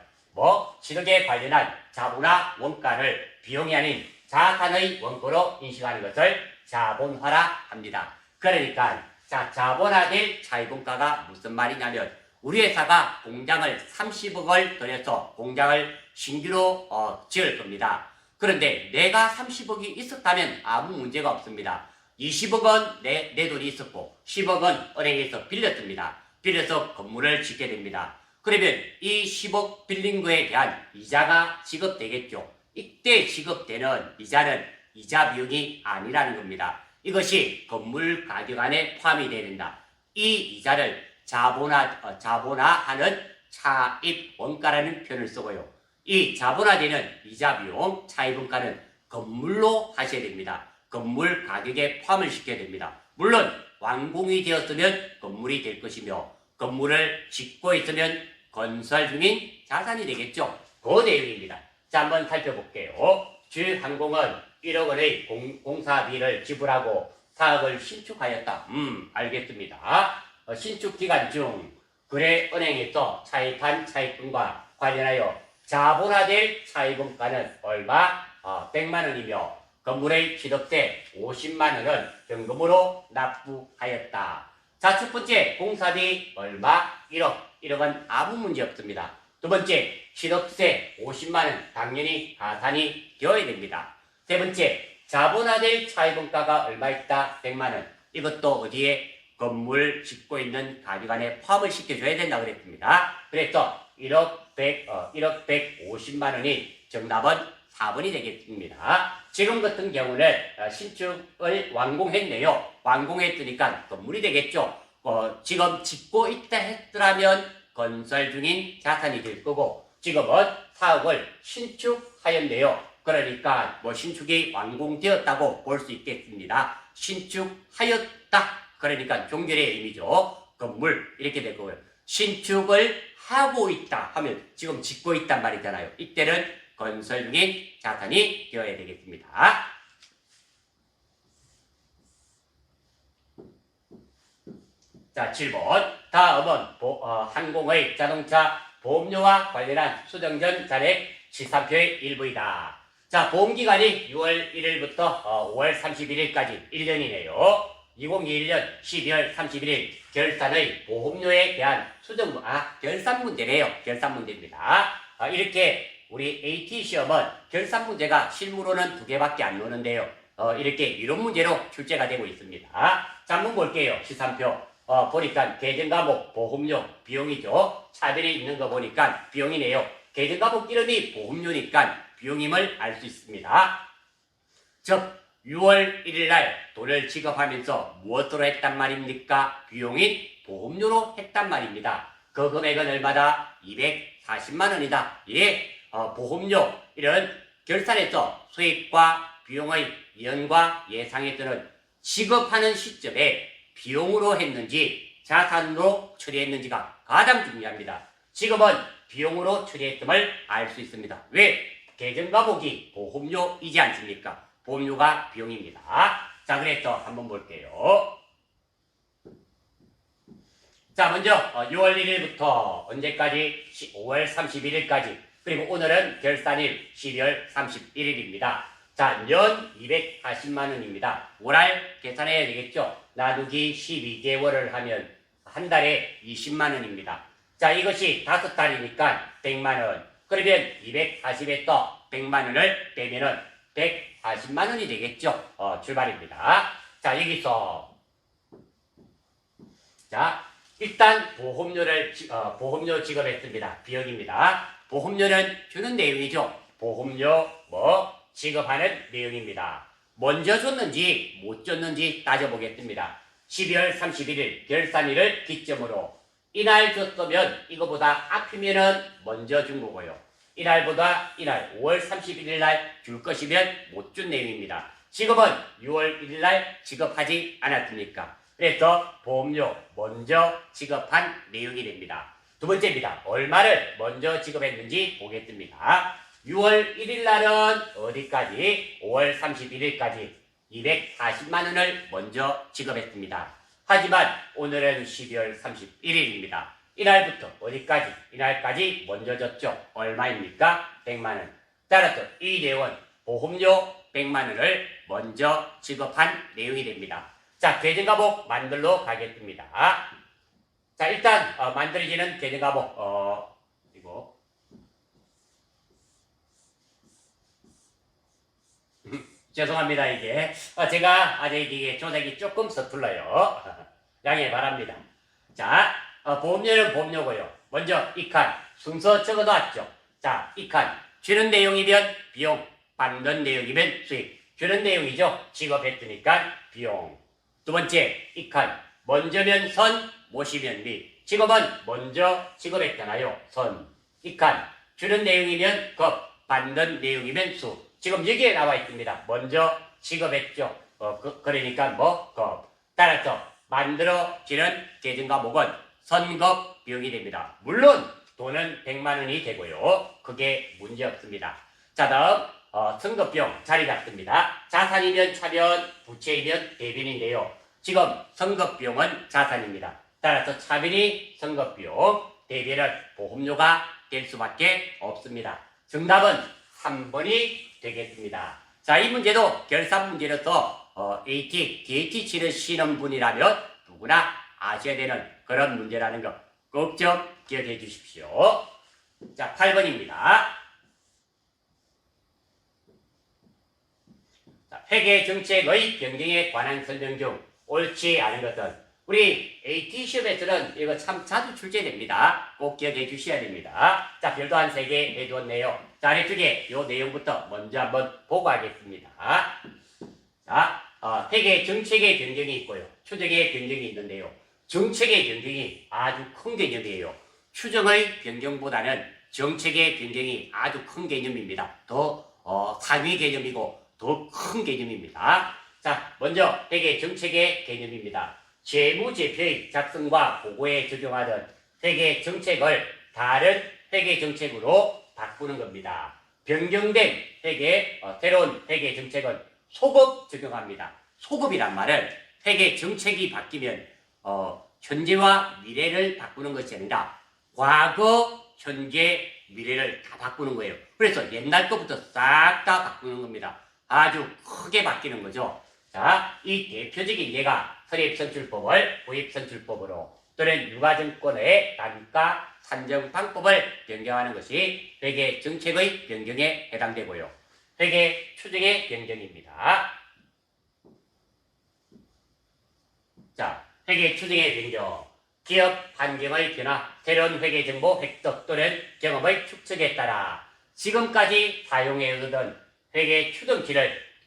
취득에 관련한 자본화 원가를 비용이 아닌 자산의 원가로 인식하는 것을 자본화라 합니다. 그러니까 자본화될 차입원가가 무슨 말이냐면 우리 회사가 공장을 30억을 들여서 공장을 신규로 지을 겁니다. 그런데 내가 30억이 있었다면 아무 문제가 없습니다. 20억은 내 돈이 있었고 10억은 은행에서 빌렸습니다. 빌려서 건물을 짓게 됩니다. 그러면 이 10억 빌린 거에 대한 이자가 지급되겠죠. 이때 지급되는 이자는 이자 비용이 아니라는 겁니다. 이것이 건물 가격 안에 포함이 되야 된다. 이 이자를 자본화하는 차입 원가라는 표현을 쓰고요. 이 자본화되는 이자 비용 차입 원가는 건물로 하셔야 됩니다. 건물 가격에 포함을 시켜야 됩니다. 물론 완공이 되었으면 건물이 될 것이며 건물을 짓고 있으면 건설 중인 자산이 되겠죠. 그 내용입니다. 자, 한번 살펴볼게요. 주항공은 1억 원의 공사비를 지불하고 사업을 신축하였다. 알겠습니다. 신축 기간 중 거래은행에서 차입한 차입금과 관련하여 자본화될 차입원가는 얼마? 100만 원이며 건물의 취득세 50만 원은 현금으로 납부하였다. 자, 첫 번째 공사비 얼마? 1억은 아무 문제 없습니다. 두 번째 취득세 50만 원 당연히 가산이 되어야 됩니다. 세 번째 자본화될 차입원가가 얼마 있다? 100만 원. 이것도 어디에? 건물 짓고 있는 가격 안에 포함을 시켜줘야 된다고 그랬습니다. 그래서 1억 150만 원이 정답은 4번이 되겠습니다. 지금 같은 경우는 신축을 완공했네요. 완공했으니까 건물이 되겠죠. 지금 짓고 있다 했더라면 건설 중인 자산이 될 거고 지금은 사업을 신축하였네요. 그러니까 신축이 완공되었다고 볼 수 있겠습니다. 신축하였다. 그러니까 종결의 의미죠. 건물 이렇게 될 거고요. 신축을 하고 있다 하면 지금 짓고 있단 말이잖아요. 이때는 건설 중인 자산이 되어야 되겠습니다. 자, 7번. 다음은 항공의 자동차 보험료와 관련한 수정전 잔액 시산표의 일부이다. 자, 보험기간이 6월 1일부터 5월 31일까지 1년이네요. 2021년 12월 31일 결산의 보험료에 대한 수정, 결산 문제네요. 결산 문제입니다. 이렇게 우리 AT 시험은 결산 문제가 실무로는 2개밖에 안 나오는데요. 이렇게 이론 문제로 출제가 되고 있습니다. 자, 한번 볼게요. 시산표. 보니까 계정과목 보험료 비용이죠. 차별이 있는 거 보니까 비용이네요. 계정과목 이름이 보험료니까 비용임을 알 수 있습니다. 즉 6월 1일 날 돈을 지급하면서 무엇으로 했단 말입니까? 비용인 보험료로 했단 말입니다. 그 금액은 얼마다? 240만 원이다. 예, 보험료 이런 결산에서 수익과 비용의 연과 예상에 뜨는 지급하는 시점에 비용으로 했는지 자산으로 처리했는지가 가장 중요합니다. 지금은 비용으로 처리했음을 알 수 있습니다. 왜? 계정과목이 보험료이지 않습니까? 보험료가 비용입니다. 자, 그래서 한번 볼게요. 자, 먼저 6월 1일부터 언제까지? 5월 31일까지. 그리고 오늘은 결산일 12월 31일입니다. 자, 년 240만 원입니다. 월할 계산해야 되겠죠? 나누기 12개월을 하면 한 달에 20만 원입니다. 자, 이것이 5달이니까 100만 원. 그러면 240에서 100만 원을 빼면은 140만 원이 되겠죠? 출발입니다. 자, 여기서 자, 일단 보험료 지급했습니다. 비용입니다. 보험료는 주는 내용이죠. 보험료 지급하는 내용입니다. 먼저 줬는지 못 줬는지 따져보겠습니다. 12월 31일 결산일을 기점으로 이날 줬으면 이거보다 앞이면은 먼저 준 거고요. 이날보다 이날 5월 31일 날 줄 것이면 못 준 내용입니다. 지금은 6월 1일 날 지급하지 않았습니까? 그래서 보험료 먼저 지급한 내용이 됩니다. 두 번째입니다. 얼마를 먼저 지급했는지 보겠습니다. 6월 1일 날은 어디까지? 5월 31일까지 240만 원을 먼저 지급했습니다. 하지만 오늘은 12월 31일입니다. 이날부터 어디까지? 이날까지 먼저 줬죠. 얼마입니까? 100만 원. 따라서 이 내용은 보험료 100만 원을 먼저 지급한 내용이 됩니다. 자, 계정과목 만들러 가겠습니다. 자, 일단 만들어지는 계정과목 이거 죄송합니다. 이게 제가 아직 이게 조작이 조금 서툴러요. 양해 바랍니다. 자, 보험료는 보험료고요. 먼저 이 칸 순서 적어놨죠. 자, 이 칸 주는 내용이면 비용, 받는 내용이면 수익. 주는 내용이죠. 지급했으니까 비용. 두 번째 이 칸 먼저면 선, 모시면 미. 지급은 먼저 지급했잖아요. 선. 이 칸 주는 내용이면 급, 받는 내용이면 수. 지금 여기에 나와 있습니다. 먼저 지급했죠. 그러니까 뭐 급. 따라서 만들어지는 계정과목은 선급 비용이 됩니다. 물론 돈은 100만 원이 되고요. 그게 문제 없습니다. 자, 다음 선급비용 자리 잡습니다. 자산이면 차변, 부채이면 대변인데요. 지금 선급비용은 자산입니다. 따라서 차변이 선급비용, 대변은 보험료가 될 수밖에 없습니다. 정답은 3번이 되겠습니다. 자, 이 문제도 결산 문제로서 AT, DAT 치르시는 분이라면 누구나 아셔야 되는 그런 문제라는 거 꼭 좀 기억해 주십시오. 자, 8번입니다. 자, 회계 정책의 변경에 관한 설명 중 옳지 않은 것은 우리 AT 시험에서는 이거 참 자주 출제됩니다. 꼭 기억해 주셔야 됩니다. 자, 별도 한 3개 해두었네요. 자, 아래쪽에 이 내용부터 먼저 한번 보고 하겠습니다. 자, 회계 정책의 변경이 있고요. 추정의 변경이 있는데요. 정책의 변경이 아주 큰 개념이에요. 추정의 변경보다는 정책의 변경이 아주 큰 개념입니다. 더 상위 개념이고 더 큰 개념입니다. 자, 먼저 회계 정책의 개념입니다. 재무제표의 작성과 보고에 적용하던 회계 정책을 다른 회계 정책으로 바꾸는 겁니다. 변경된 회계, 새로운 회계 정책은 소급 적용합니다. 소급이란 말은 회계 정책이 바뀌면 현재와 미래를 바꾸는 것이 아니라 과거, 현재, 미래를 다 바꾸는 거예요. 그래서 옛날 것부터 싹 다 바꾸는 겁니다. 아주 크게 바뀌는 거죠. 자, 이 대표적인 예가 설립선출법을 구입선출법으로 또는 유가증권의 단가 산정 방법을 변경하는 것이 회계 정책의 변경에 해당되고요. 회계 추정의 변경입니다. 자, 회계 추정의 변경, 기업 환경의 변화, 새로운 회계 정보 획득 또는 경험의 축적에 따라 지금까지 사용해 오던 회계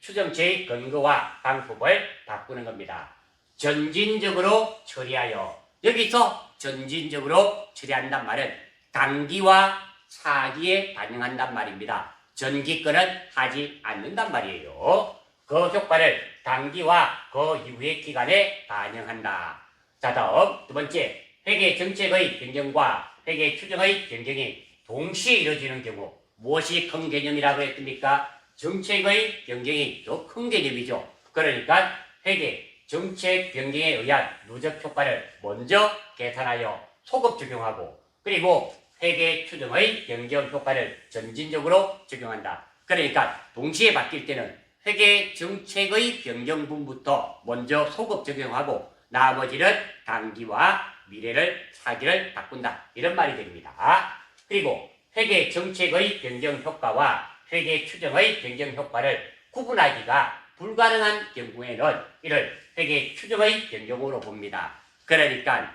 추정치의 근거와 방법을 바꾸는 겁니다. 전진적으로 처리하여, 여기서 전진적으로 처리한단 말은 단기와 차기에 반영한단 말입니다. 전기권은 하지 않는단 말이에요. 그 효과를 단기와 그 이후의 기간에 반영한다. 자, 다음 두 번째, 회계 정책의 변경과 회계 추정의 변경이 동시에 이루어지는 경우 무엇이 큰 개념이라고 했습니까? 정책의 변경이 더 큰 개념이죠. 그러니까 회계 정책 변경에 의한 누적 효과를 먼저 계산하여 소급 적용하고, 그리고 회계 추정의 변경 효과를 전진적으로 적용한다. 그러니까 동시에 바뀔 때는 회계 정책의 변경분부터 먼저 소급 적용하고 나머지는 단기와 미래를 차기를 바꾼다. 이런 말이 됩니다. 그리고 회계 정책의 변경 효과와 회계 추정의 변경 효과를 구분하기가 불가능한 경우에는 이를 회계 추정의 변경으로 봅니다. 그러니까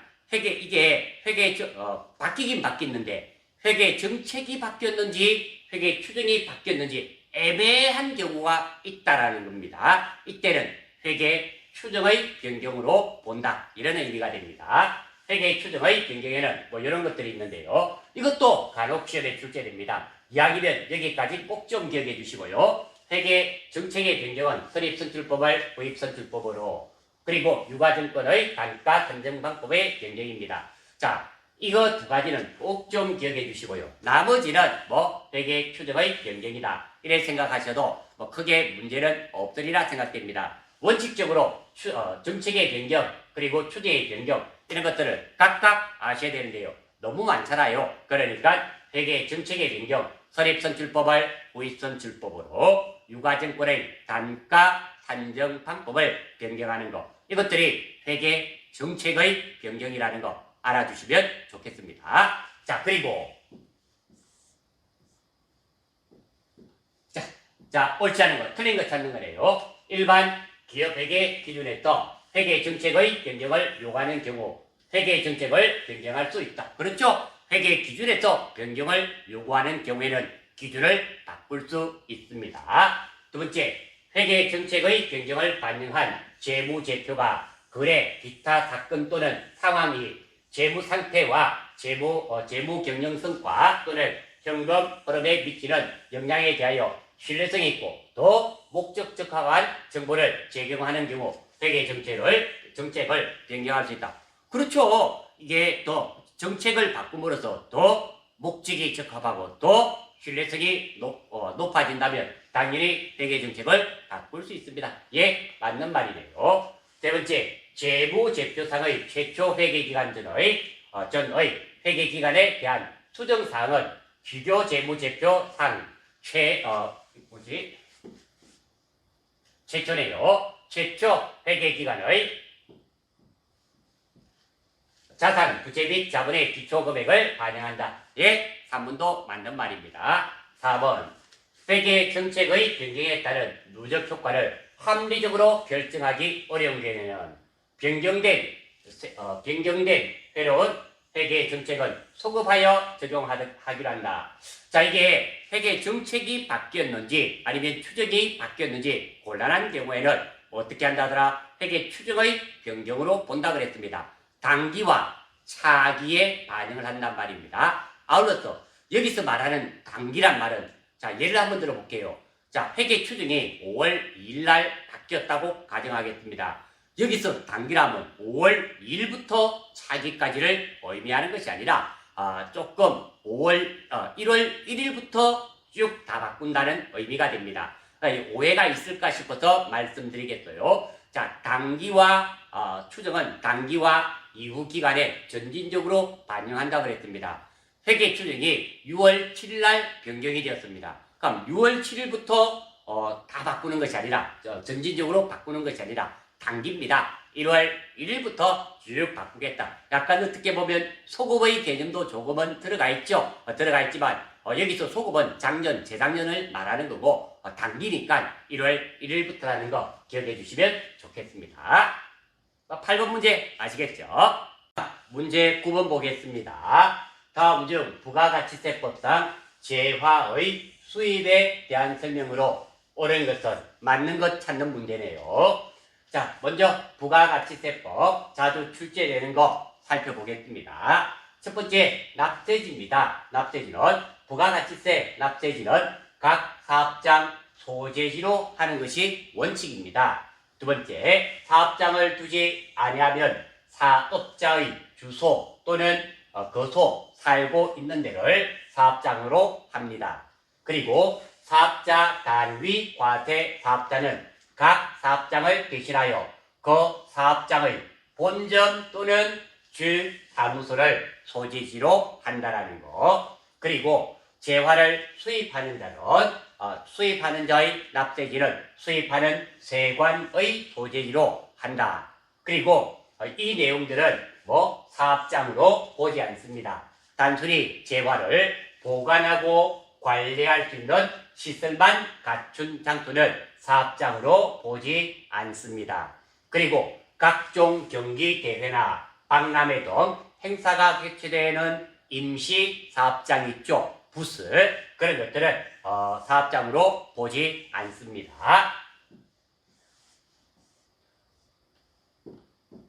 바뀌긴 바뀌는데 회계 정책이 바뀌었는지 회계 추정이 바뀌었는지 애매한 경우가 있다라는 겁니다. 이때는 회계 추정의 변경으로 본다. 이런 의미가 됩니다. 회계 추정의 변경에는 뭐 이런 것들이 있는데요. 이것도 간혹 시험에 출제됩니다. 이야기는 여기까지 꼭 좀 기억해 주시고요. 회계 정책의 변경은 설립선출법을 구입선출법으로, 그리고 유가증권의 단가 산정 방법의 변경입니다. 자, 이거 두 가지는 꼭 좀 기억해 주시고요. 나머지는 뭐 회계 추정의 변경이다. 이렇게 생각하셔도 뭐 크게 문제는 없으리라 생각됩니다. 원칙적으로 정책의 변경 그리고 추정의 변경 이런 것들을 각각 아셔야 되는데요. 너무 많잖아요. 그러니까 회계 정책의 변경, 설립선출법을 후입선출법으로 유가증권의 단가 산정 방법을 변경하는 것, 이것들이 회계 정책의 변경이라는 거 알아주시면 좋겠습니다. 자, 그리고 자, 옳지 않은 거, 틀린 거 찾는 거래요. 일반 기업 회계 기준에서 회계 정책의 변경을 요구하는 경우 회계 정책을 변경할 수 있다. 그렇죠? 회계 기준에서 변경을 요구하는 경우에는 기준을 바꿀 수 있습니다. 두 번째, 회계 정책의 변경을 반영한 재무제표가 거래, 기타 사건 또는 상황이 재무 상태와 재무 경영 성과 또는 현금 흐름에 미치는 영향에 대하여 신뢰성이 있고 또 목적적한 정보를 제공하는 경우 회계 정책을 변경할 수 있다. 그렇죠. 이게 또 정책을 바꿈으로써 또 목적이 적합하고 또 신뢰성이 높아진다면 당연히 회계 정책을 바꿀 수 있습니다. 예, 맞는 말이네요. 세 번째, 재무제표상의 최초 회계기간 전의 회계기간에 대한 수정사항은 기교재무제표상 최초네요. 최초 회계기간의 자산, 부채 및 자본의 기초금액을 반영한다. 예, 3번도 맞는 말입니다. 4번, 회계 정책의 변경에 따른 누적 효과를 합리적으로 결정하기 어려운 경우에는 변경된 새로운 회계 정책은 소급하여 적용하기로 한다. 자, 이게 회계 정책이 바뀌었는지 아니면 추정이 바뀌었는지 곤란한 경우에는 어떻게 한다더라? 회계 추정의 변경으로 본다 그랬습니다. 단기와 차기에 반영을 한단 말입니다. 아울러서 여기서 말하는 단기란 말은 자, 예를 한번 들어볼게요. 자, 회계 추정이 5월 2일 날 바뀌었다고 가정하겠습니다. 여기서 단기라면 5월 2일부터 차기까지를 의미하는 것이 아니라 조금 1월 1일부터 쭉 다 바꾼다는 의미가 됩니다. 오해가 있을까 싶어서 말씀드리겠어요. 자, 단기와 추정은 단기와 이후 기간에 점진적으로 반영한다고 그랬습니다. 회계 추정이 6월 7일 날 변경이 되었습니다. 그럼 6월 7일부터 다 바꾸는 것이 아니라 점진적으로 바꾸는 것이 아니라 단기입니다. 1월 1일부터 쭉 바꾸겠다. 약간 어떻게 보면 소급의 개념도 조금은 들어가 있죠. 들어가 있지만 여기서 소급은 작년, 재작년을 말하는 거고 단기니까 1월 1일부터라는 거 기억해 주시면 좋겠습니다. 8번 문제 아시겠죠? 문제 9번 보겠습니다. 다음 중 부가가치세법상 재화의 수입에 대한 설명으로 옳은 것은 맞는 것 찾는 문제네요. 자, 먼저 부가가치세법 자주 출제되는 거 살펴보겠습니다. 첫 번째, 납세지입니다. 납세지는 부가가치세 납세지는 각 사업장 소재지로 하는 것이 원칙입니다. 두 번째, 사업장을 두지 아니하면 사업자의 주소 또는 거소 살고 있는 데를 사업장으로 합니다. 그리고 사업자 단위 과세 사업자는 각 사업장을 대신하여 그 사업장의 본점 또는 주 사무소를 소재지로 한다라는 거. 그리고 재화를 수입하는 자는 수입하는 자의 납세지는 수입하는 세관의 소재지로 한다. 그리고 이 내용들은 사업장으로 보지 않습니다. 단순히 재화를 보관하고 관리할 수 있는 시설만 갖춘 장소는 사업장으로 보지 않습니다. 그리고 각종 경기대회나 박람회 등 행사가 개최되는 임시 사업장 있죠. 부스, 그런 것들은 사업장으로 보지 않습니다.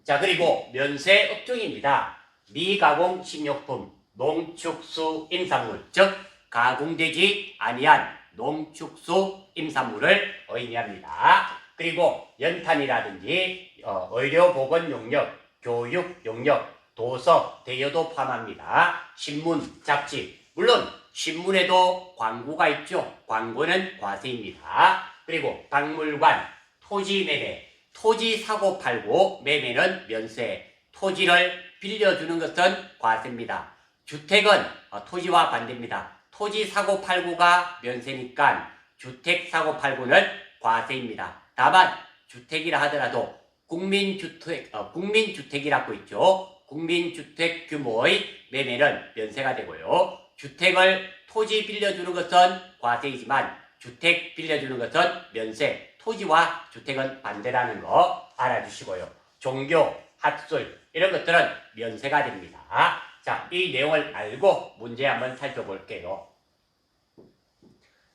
자, 그리고 면세업종입니다. 미가공 식료품, 농축수 임산물, 즉 가공되지 아니한 농축수 임산물을 의미합니다. 그리고 연탄이라든지 의료보건 용역, 교육 용역, 도서, 대여도 포함합니다. 신문, 잡지, 물론 신문에도 광고가 있죠. 광고는 과세입니다. 그리고 박물관, 토지 매매, 토지 사고 팔고 매매는 면세, 토지를 빌려주는 것은 과세입니다. 주택은 토지와 반대입니다. 토지 사고 팔고가 면세니까 주택 사고 팔고는 과세입니다. 다만 주택이라 하더라도 국민주택이라고 있죠. 국민주택 규모의 매매는 면세가 되고요. 주택을 토지 빌려주는 것은 과세이지만 주택 빌려주는 것은 면세, 토지와 주택은 반대라는 거 알아주시고요. 종교, 학술 이런 것들은 면세가 됩니다. 자, 이 내용을 알고 문제 한번 살펴볼게요.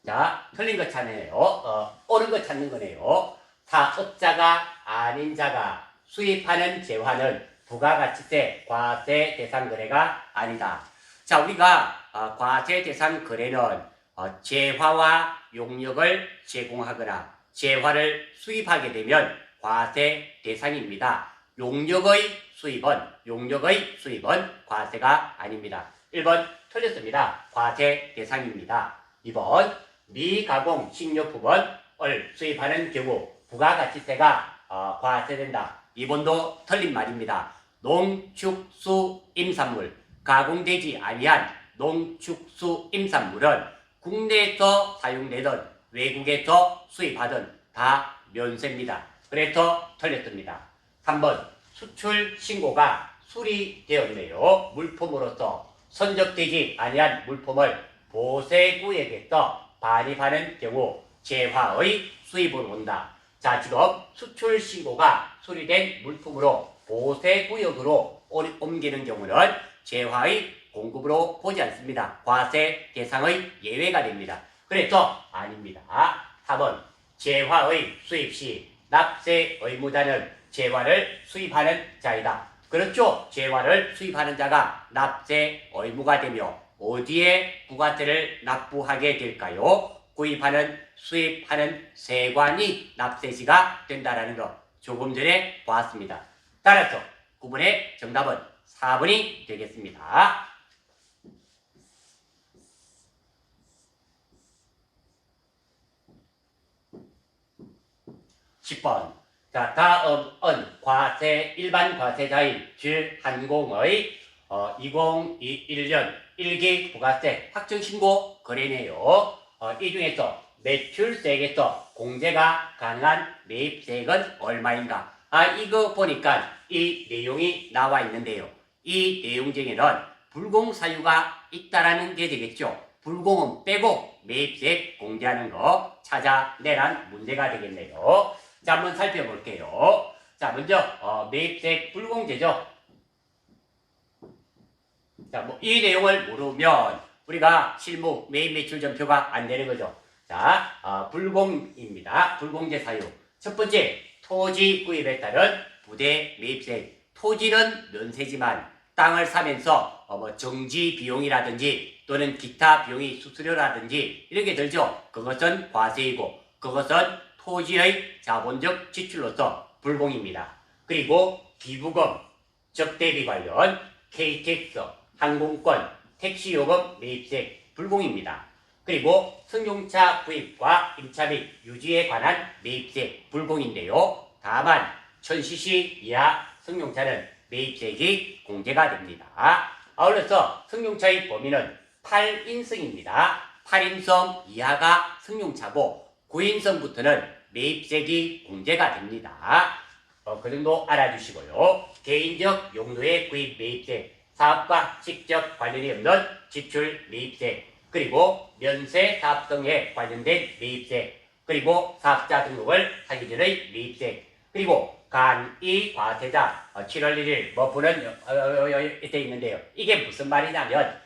자, 틀린 거 찾네요. 옳은 거 찾는 거네요. 사업자가 아닌 자가 수입하는 재화는 부가가치세 과세 대상 거래가 아니다. 자, 우리가 과세 대상 거래는 재화와 용역을 제공하거나 재화를 수입하게 되면 과세 대상입니다. 용역의 수입은 과세가 아닙니다. 1번 틀렸습니다. 과세 대상입니다. 2번 미가공 식료품을 수입하는 경우 부가가치세가 과세된다. 2번도 틀린 말입니다. 농축수임산물, 가공되지 아니한 농축수임산물은 국내에서 사용되든 외국에서 수입하든 다 면세입니다. 그래서 틀렸습니다. 3번 수출 신고가 수리되었네요. 물품으로서 선적되지 아니한 물품을 보세구역에서 반입하는 경우 재화의 수입으로 온다. 자, 지금 수출 신고가 수리된 물품으로 보세구역으로 옮기는 경우는 재화의 공급으로 보지 않습니다. 과세 대상의 예외가 됩니다. 그래서 아닙니다. 4번 재화의 수입 시 납세 의무자는 재화를 수입하는 자이다. 그렇죠. 재화를 수입하는 자가 납세 의무가 되며 어디에 부가세를 납부하게 될까요? 구입하는, 수입하는 세관이 납세시가 된다는 거 조금 전에 보았습니다. 따라서 9번의 정답은 4번이 되겠습니다. 10번. 자, 다음은 일반 과세자인 즉 한공의 2021년 1기 부가세 확정신고 거래네요. 이 중에서 매출세액에서 공제가 가능한 매입세액은 얼마인가? 이거 보니까 이 내용이 나와 있는데요. 이 내용 중에는 불공사유가 있다라는 게 되겠죠. 불공은 빼고 매입세액 공제하는 거 찾아내란 문제가 되겠네요. 자, 한번 살펴볼게요. 자, 먼저 매입세액 불공제죠. 자, 이 내용을 모르면 우리가 실무 매입 매출 전표가 안 되는 거죠. 자, 불공입니다. 불공제 사유. 첫 번째, 토지 구입에 따른 부대 매입세액. 토지는 면세지만 땅을 사면서 정지 비용이라든지 또는 기타 비용이 수수료라든지 이렇게 들죠. 그것은 과세이고 그것은 토지의 자본적 지출로서 불공입니다. 그리고 기부금, 적대비 관련, KTX, 항공권, 택시요금 매입세액 불공입니다. 그리고 승용차 구입과 임차 및 유지에 관한 매입세액 불공인데요. 다만 1000cc 이하 승용차는 매입세액이 공제가 됩니다. 아울러서 승용차의 범위는 8인승입니다. 8인승 이하가 승용차고 9인승부터는 매입세액이 공제가 됩니다. 그 정도 알아주시고요. 개인적 용도의 구입 매입세액, 사업과 직접 관련이 없는 지출 매입세액, 그리고 면세 사업 등에 관련된 매입세액, 그리고 사업자 등록을 하기 전의 매입세액, 그리고 간이 과세자 7월 1일 부는 이때 있는데요. 이게 무슨 말이냐면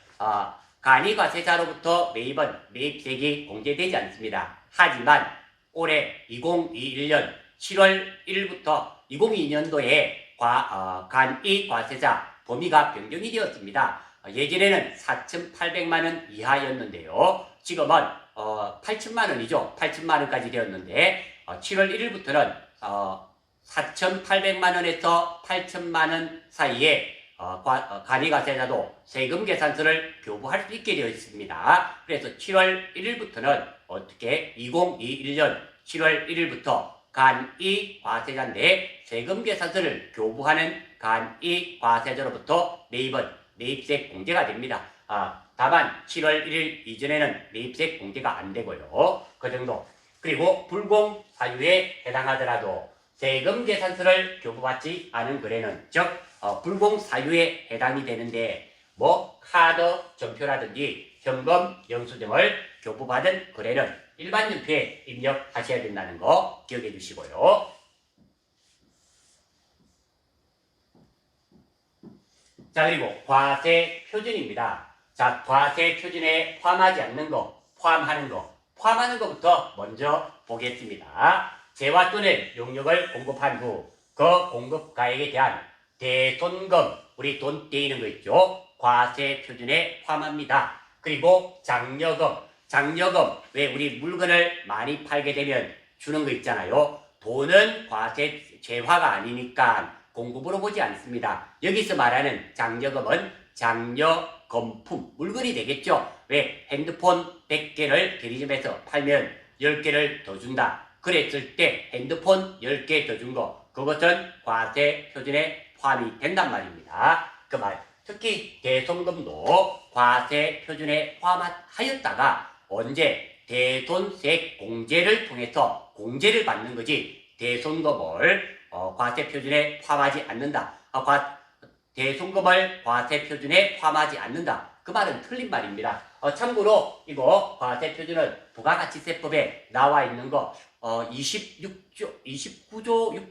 간이 과세자로부터 매입세액이 공제되지 않습니다. 하지만 올해 2021년 7월 1일부터 2022년도에 간이 과세자 범위가 변경이 되었습니다. 예전에는 4,800만 원 이하였는데요. 지금은 8천만 원이죠. 8천만 원까지 되었는데 7월 1일부터는 4,800만 원에서 8천만 원 사이에 간이과세자도 세금 계산서를 교부할 수 있게 되어 있습니다. 그래서 7월 1일부터는 어떻게 2021년 7월 1일부터 간이과세자인데 세금 계산서를 교부하는 간이과세자로부터 매입은 매입세 공제가 됩니다. 다만 7월 1일 이전에는 매입세 공제가 안 되고요. 그 정도. 그리고 불공 사유에 해당하더라도 세금 계산서를 교부받지 않은 거래는 즉 불공 사유에 해당이 되는데 뭐 카드 전표라든지 현금 영수증을 교부받은 거래는 일반 연표에 입력하셔야 된다는 거 기억해 주시고요. 자, 그리고 과세 표준입니다. 자, 과세 표준에 포함하지 않는 거, 포함하는 거, 포함하는 것부터 먼저 보겠습니다. 재화 또는 용역을 공급한 후 그 공급가액에 대한 대손금, 우리 돈 떼이는 거 있죠? 과세 표준에 포함합니다. 그리고 장려금, 장려금, 왜 우리 물건을 많이 팔게 되면 주는 거 있잖아요. 돈은 과세 재화가 아니니까 공급으로 보지 않습니다. 여기서 말하는 장려금은 장려금품, 물건이 되겠죠. 왜 핸드폰 100개를 대리점에서 팔면 10개를 더 준다. 그랬을 때 핸드폰 10개 더 준 거, 그것은 과세 표준에 포함이 된단 말입니다. 그 말, 특히 대손금도 과세 표준에 포함하였다가 언제 대손세 공제를 통해서 공제를 받는 거지 대손금을 과세 표준에 포함하지 않는다. 대손금을 과세 표준에 포함하지 않는다. 그 말은 틀린 말입니다. 참고로 이거 과세 표준은 부가가치세법에 나와 있는 거 29조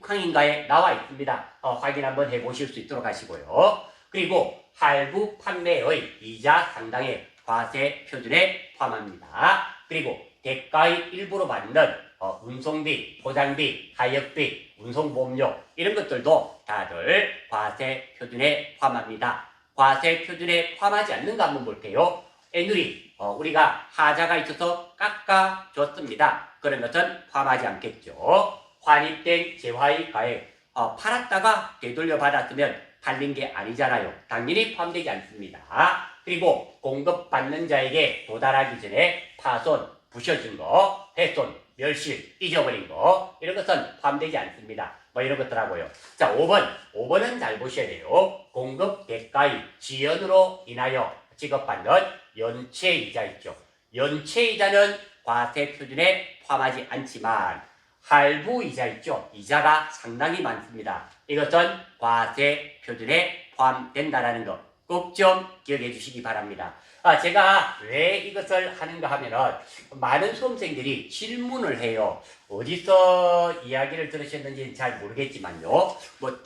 6항인가에 나와 있습니다. 확인 한번 해보실 수 있도록 하시고요. 그리고 할부 판매의 이자 상당의 과세 표준에 포함합니다. 그리고 대가의 일부로 받는 운송비, 포장비, 하역비, 운송보험료 이런 것들도 다들 과세 표준에 포함합니다. 과세 표준에 포함하지 않는가 한번 볼게요. 애누리, 우리가 하자가 있어서 깎아줬습니다. 그런 것은 포함하지 않겠죠. 환입된 재화의 가액, 팔았다가 되돌려 받았으면 팔린 게 아니잖아요. 당연히 포함되지 않습니다. 그리고 공급받는 자에게 도달하기 전에 파손, 부셔진 거, 훼손, 멸실, 잊어버린 거 이런 것은 포함되지 않습니다. 뭐 이런 것들하고요. 자, 5번은 잘 보셔야 돼요. 공급 대가의 지연으로 인하여 지급받는 연체이자 있죠. 연체이자는 과세 표준에 포함하지 않지만 할부이자 있죠. 이자가 상당히 많습니다. 이것은 과세 표준에 포함된다는 거 꼭 좀 기억해 주시기 바랍니다. 제가 왜 이것을 하는가 하면은 많은 수험생들이 질문을 해요. 어디서 이야기를 들으셨는지 잘 모르겠지만요. 뭐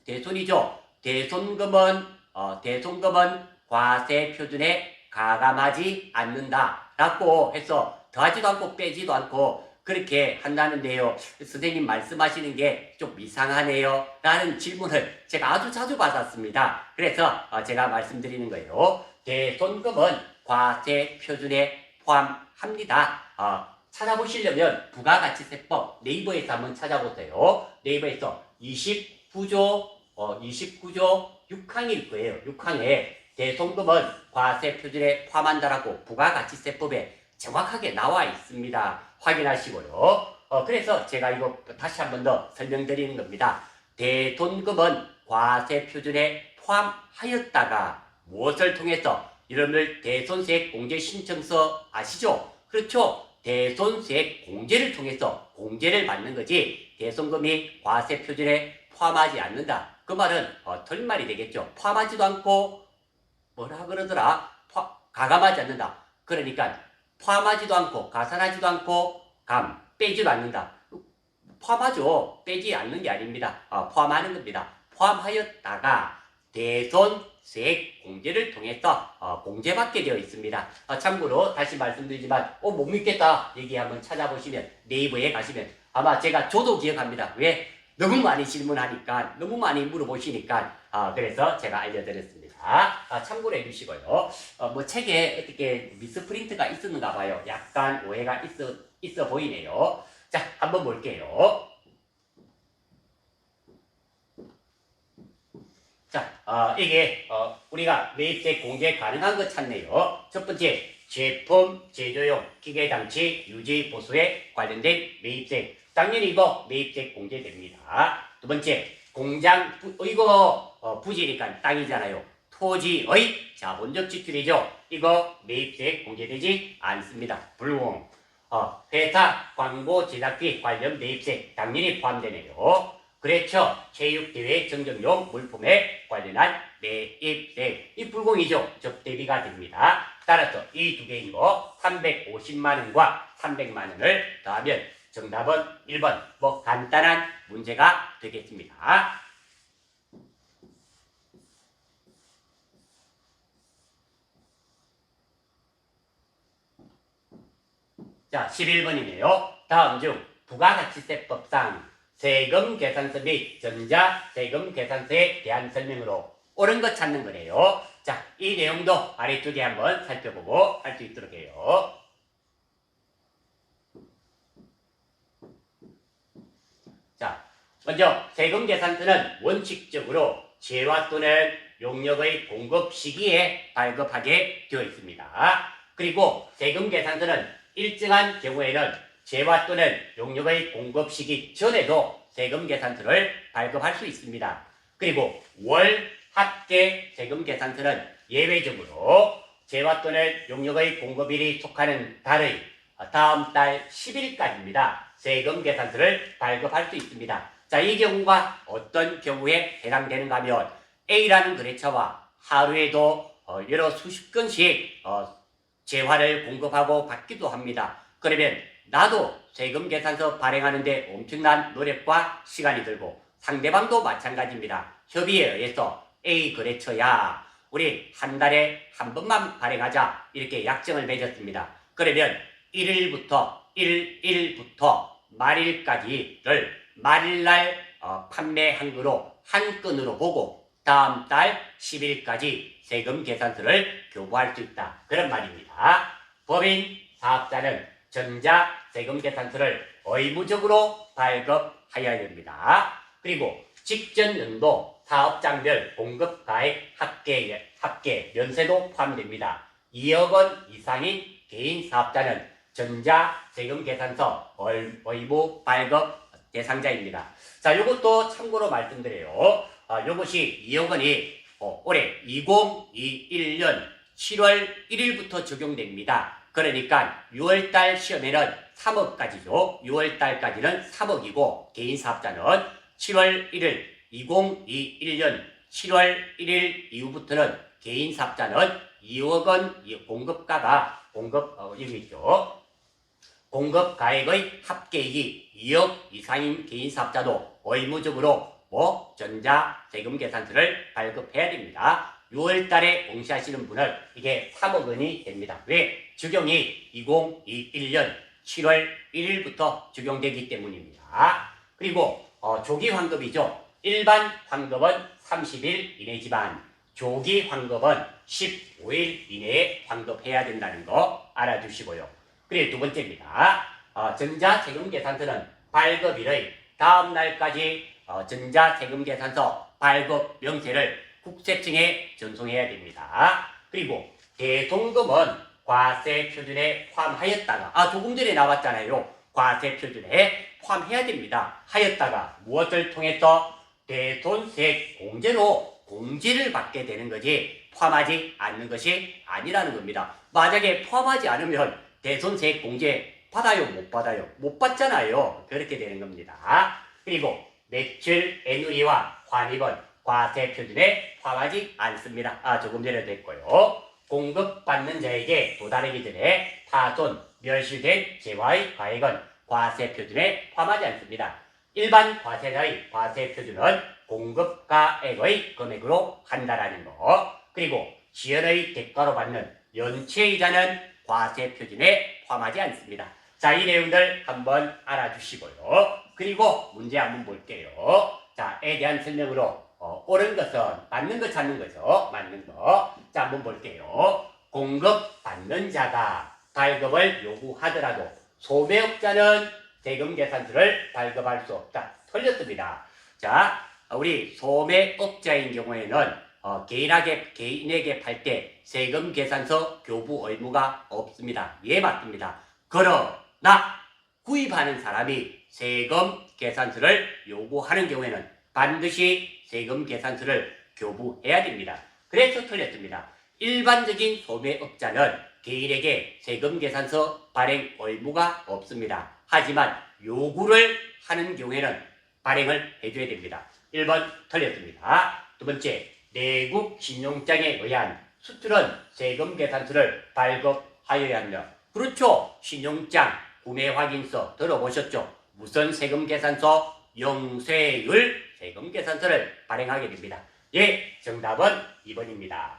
대손이죠. 대손금은 과세 표준에 가감하지 않는다라고 해서 더하지도 않고 빼지도 않고 그렇게 한다는데요. 선생님 말씀하시는 게 좀 이상하네요. 라는 질문을 제가 아주 자주 받았습니다. 그래서 제가 말씀드리는 거예요. 대손금은 과세 표준에 포함합니다. 찾아보시려면 부가가치세법 네이버에서 한번 찾아보세요. 네이버에서 29조 6항일 거예요. 6항에 대손금은 과세 표준에 포함한다라고 부가가치세법에 정확하게 나와 있습니다. 확인하시고요. 그래서 제가 이거 다시 한 번 더 설명드리는 겁니다. 대손금은 과세 표준에 포함하였다가 무엇을 통해서 여러분들 대손세액 공제 신청서 아시죠? 그렇죠? 대손세액 공제를 통해서 공제를 받는 거지 대손금이 과세 표준에 포함하지 않는다. 그 말은 틀린 말이 되겠죠. 포함하지도 않고 뭐라 그러더라? 가감하지 않는다. 그러니까 포함하지도 않고 가산하지도 않고 빼지도 않는다. 포함하죠. 빼지 않는 게 아닙니다. 포함하는 겁니다. 포함하였다가 대손세액 공제를 통해서 공제받게 되어 있습니다. 참고로 다시 말씀드리지만 못 믿겠다 얘기 한번 찾아보시면 네이버에 가시면 아마 저도 기억합니다. 왜? 너무 많이 질문하니까 너무 많이 물어보시니까 그래서 제가 알려드렸습니다. 참고로 해주시고요. 뭐 책에 어떻게 미스프린트가 있었는가 봐요. 약간 오해가 있어 보이네요. 자, 한번 볼게요. 자, 이게 우리가 매입세 공제 가능한 거 찾네요. 첫 번째, 제품, 제조용, 기계장치, 유지, 보수에 관련된 매입세. 당연히 이거 매입세 공제됩니다. 두 번째, 공장, 이거 부지니까 땅이잖아요. 토지의 자본적 지출이죠. 이거 매입세 공제되지 않습니다. 불공. 회사 광고 제작비 관련 매입세 당연히 포함되네요. 그렇죠. 체육대회 정정용 물품에 관련한 매입세. 이 불공이죠. 접대비가 됩니다. 따라서 이 두 개인 거 350만 원과 300만 원을 더하면 정답은 1번. 뭐 간단한 문제가 되겠습니다. 자, 11번이네요. 다음 중 부가가치세법상 세금 계산서 및 전자세금 계산서에 대한 설명으로 옳은 것 찾는 거네요. 자, 이 내용도 아래쪽에 한번 살펴보고 할 수 있도록 해요. 자, 먼저 세금 계산서는 원칙적으로 재화 또는 용역의 공급 시기에 발급하게 되어 있습니다. 그리고 세금 계산서는 일정한 경우에는 재화 또는 용역의 공급 시기 전에도 세금 계산서를 발급할 수 있습니다. 그리고 월 합계 세금 계산서는 예외적으로 재화 또는 용역의 공급일이 속하는 달의 다음 달 10일까지입니다. 세금 계산서를 발급할 수 있습니다. 자, 이 경우가 어떤 경우에 해당되는가 하면 A라는 거래처와 하루에도 여러 수십 건씩 재화를 공급하고 받기도 합니다. 그러면 나도 세금 계산서 발행하는데 엄청난 노력과 시간이 들고 상대방도 마찬가지입니다. 협의에 의해서 A 거래처야 우리 한 달에 한 번만 발행하자 이렇게 약정을 맺었습니다. 그러면 1일부터 말일까지를 말일날 판매한 거로 한 건으로 보고 다음 달 10일까지 세금 계산서를 교부할 수 있다. 그런 말입니다. 법인 사업자는 전자 세금 계산서를 의무적으로 발급하여야 됩니다. 그리고 직전 연도 사업장별 공급 가액 합계 면세도 포함됩니다. 2억 원 이상인 개인 사업자는 전자 세금 계산서 의무 발급 대상자입니다. 자, 이것도 참고로 말씀드려요. 이것이 2억 원이 올해 2021년 7월 1일부터 적용됩니다. 그러니까 6월달 시험에는 3억까지죠. 6월달까지는 3억이고 개인 사업자는 7월 1일 2021년 7월 1일 이후부터는 개인 사업자는 2억 원 공급가가 여기 있죠. 공급 가액의 합계액이 2억 이상인 개인 사업자도 의무적으로 전자 세금 계산서를 발급해야 됩니다. 6월 달에 공시하시는 분은 이게 3억 원이 됩니다. 왜? 적용이 2021년 7월 1일부터 적용되기 때문입니다. 그리고 조기 환급이죠. 일반 환급은 30일 이내지만 조기 환급은 15일 이내에 환급해야 된다는 거 알아두시고요. 그리고 두 번째입니다. 전자세금계산서는 발급일의 다음 날까지 전자세금계산서 발급 명세를 국세청에 전송해야 됩니다. 그리고 대송금은 과세 표준에 포함하였다가 조금 전에 나왔잖아요. 과세 표준에 포함해야 됩니다. 하였다가 무엇을 통해서 대손세 공제로 공제를 받게 되는 거지 포함하지 않는 것이 아니라는 겁니다. 만약에 포함하지 않으면 대손세 공제 받아요? 못 받아요? 못 받잖아요. 그렇게 되는 겁니다. 그리고 매출 NUE와 환입은 과세 표준에 포함하지 않습니다. 조금 전에 됐고요. 공급받는 자에게 도달하기 전에 파손, 멸실된 재화의 가액은 과세 표준에 포함하지 않습니다. 일반 과세자의 과세 표준은 공급가액의 금액으로 한다라는 거. 그리고 지연의 대가로 받는 연체이자는 과세 표준에 포함하지 않습니다. 자, 이 내용들 한번 알아주시고요. 그리고 문제 한번 볼게요. 자, 에 대한 설명으로 옳은 것은 맞는 거 찾는 거죠. 맞는 거. 자, 한번 볼게요. 공급받는 자가 발급을 요구하더라도 소매업자는 세금 계산서를 발급할 수 없다. 틀렸습니다. 자, 우리 소매업자인 경우에는 개인에게 팔 때 세금 계산서 교부 의무가 없습니다. 예, 맞습니다. 그러나 구입하는 사람이 세금 계산서를 요구하는 경우에는 반드시 세금 계산서를 교부해야 됩니다. 그래서 틀렸습니다. 일반적인 소매업자는 개인에게 세금계산서 발행 의무가 없습니다. 하지만 요구를 하는 경우에는 발행을 해줘야 됩니다. 1번 틀렸습니다. 두 번째, 내국 신용장에 의한 수출은 세금계산서를 발급하여야 합니다. 그렇죠. 신용장, 구매확인서 들어보셨죠? 무슨 세금계산서? 영세율 세금계산서를 발행하게 됩니다. 예, 정답은 2번입니다.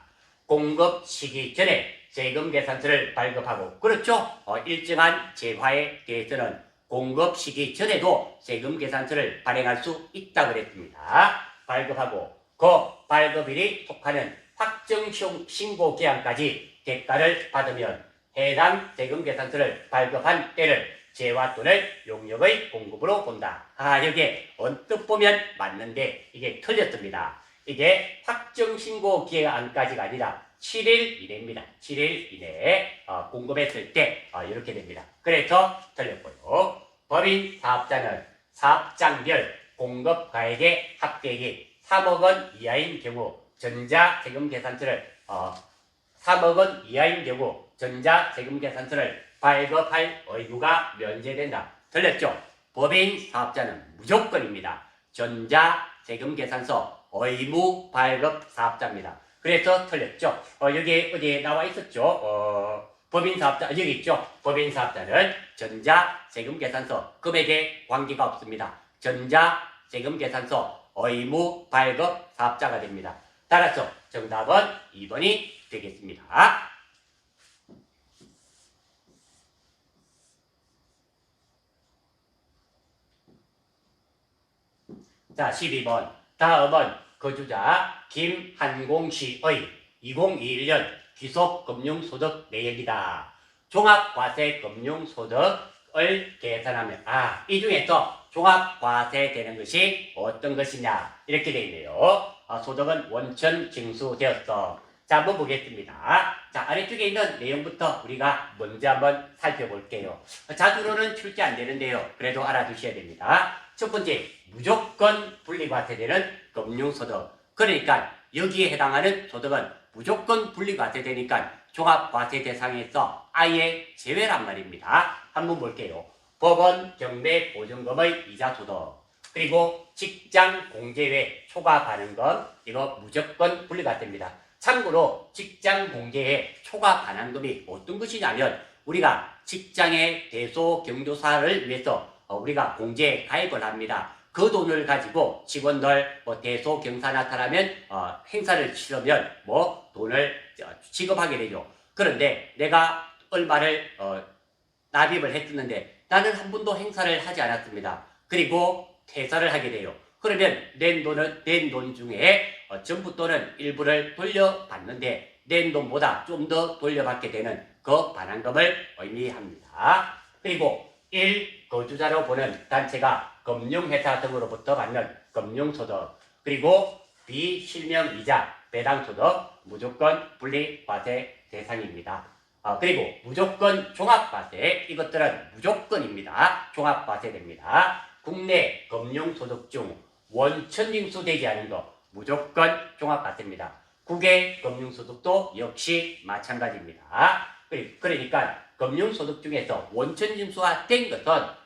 공급 시기 전에 세금계산서를 발급하고, 그렇죠? 일정한 재화에 대해서는 공급 시기 전에도 세금계산서를 발행할 수 있다고 그랬습니다. 발급하고 그 발급일이 속하는 확정 신고 기한까지 대가를 받으면 해당 세금계산서를 발급한 때를 재화 또는 용역의 공급으로 본다. 여기에 언뜻 보면 맞는데 이게 틀렸습니다. 이게 확정 신고 기한까지가 아니라 7일 이내입니다. 7일 이내에 공급했을 때 이렇게 됩니다. 그래서 틀렸고요. 법인 사업자는 사업장별 공급 가액의 합계액이 3억 원 이하인 경우 전자세금계산서를 3억 원 이하인 경우 전자세금계산서를 발급할 의무가 면제된다. 틀렸죠? 법인 사업자는 무조건입니다. 전자세금계산서 의무 발급 사업자입니다. 그래서 틀렸죠? 여기 어디에 나와 있었죠? 법인 사업자, 여기 있죠? 법인 사업자는 전자세금계산서 금액에 관계가 없습니다. 전자세금계산서 의무 발급 사업자가 됩니다. 따라서 정답은 2번이 되겠습니다. 자, 12번. 다음은 거주자 김한공씨의 2021년 귀속금융소득 내역이다. 종합과세금융소득을 계산하면 이 중에서 종합과세되는 것이 어떤 것이냐 이렇게 되어 있네요. 소득은 원천 징수되었어. 자, 한번 보겠습니다. 자, 아래쪽에 있는 내용부터 우리가 먼저 한번 살펴볼게요. 자주로는 출제 안 되는데요. 그래도 알아두셔야 됩니다. 첫 번째, 무조건 분리과세되는 금융소득. 그러니까 여기에 해당하는 소득은 무조건 분리과세되니까 종합과세 대상에서 아예 제외란 말입니다. 한번 볼게요. 법원 경매 보증금의 이자소득, 그리고 직장 공제외 초과 반환금, 이거 무조건 분리과세입니다. 참고로 직장 공제의 초과 반환금이 어떤 것이냐면 우리가 직장의 대소 경조사를 위해서 우리가 공제에 가입을 합니다. 그 돈을 가지고 직원들 대소 경사 나타나면 행사를 치르면 돈을 지급하게 되죠. 그런데 내가 얼마를 납입을 했었는데 나는 한 번도 행사를 하지 않았습니다. 그리고 퇴사를 하게 돼요. 그러면 낸 돈 중에 전부 또는 일부를 돌려받는데 낸 돈보다 좀 더 돌려받게 되는 그 반환금을 의미합니다. 그리고 1거주자로 보는 단체가 금융회사 등으로부터 받는 금융소득, 그리고 비실명이자 배당소득 무조건 분리과세 대상입니다. 그리고 무조건 종합과세, 이것들은 무조건입니다. 종합과세됩니다. 국내 금융소득 중 원천징수되지 않은 것 무조건 종합과세입니다. 국외 금융소득도 역시 마찬가지입니다. 그러니까 금융소득 중에서 원천징수가 된 것은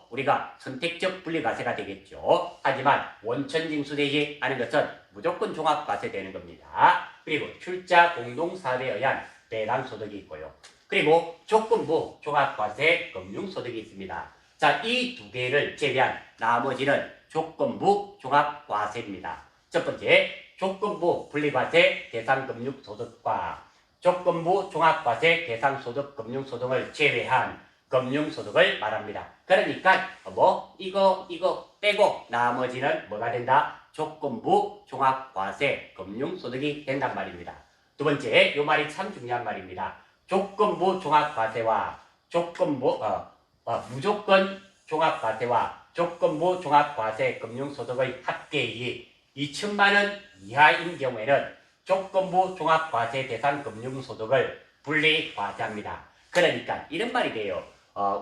우리가 선택적 분리과세가 되겠죠. 하지만 원천징수되지 않은 것은 무조건 종합과세되는 겁니다. 그리고 출자 공동사업에 의한 배당소득이 있고요. 그리고 조건부 종합과세 금융소득이 있습니다. 자, 이 두 개를 제외한 나머지는 조건부 종합과세입니다. 첫 번째, 조건부 분리과세 대상금융소득과 조건부 종합과세 대상소득 금융소득을 제외한 금융소득을 말합니다. 그러니까 이거 빼고 나머지는 뭐가 된다? 조건부 종합과세 금융소득이 된단 말입니다. 두 번째, 이 말이 참 중요한 말입니다. 조건부 종합과세와 무조건 종합과세와 조건부 종합과세 금융소득의 합계액이 2천만 원 이하인 경우에는 조건부 종합과세 대상 금융소득을 분리과세합니다. 그러니까 이런 말이 돼요.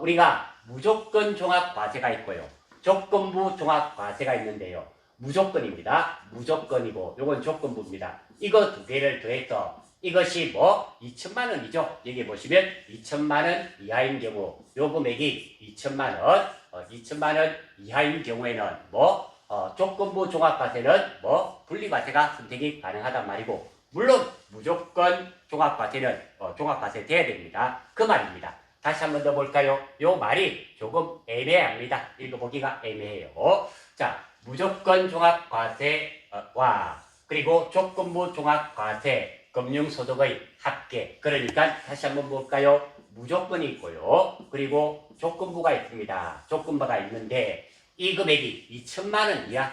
우리가 무조건 종합과세가 있고요. 조건부 종합과세가 있는데요. 무조건입니다. 무조건이고 요건 조건부입니다. 이거 두 개를 더해서 이것이 뭐 2천만 원이죠. 여기 보시면 2천만 원 이하인 경우 요 금액이 2천만 원, 2천만 원 이하인 경우에는 뭐 조건부 종합과세는 뭐 분리과세가 선택이 가능하단 말이고 물론 무조건 종합과세는 종합과세 돼야 됩니다. 그 말입니다. 다시 한 번 더 볼까요? 요 말이 조금 애매합니다. 읽어보기가 애매해요. 자, 무조건 종합과세와 그리고 조건부 종합과세 금융소득의 합계. 그러니까 다시 한번 볼까요? 무조건이 있고요. 그리고 조건부가 있습니다. 조건부가 있는데 이 금액이 2천만 원 이하,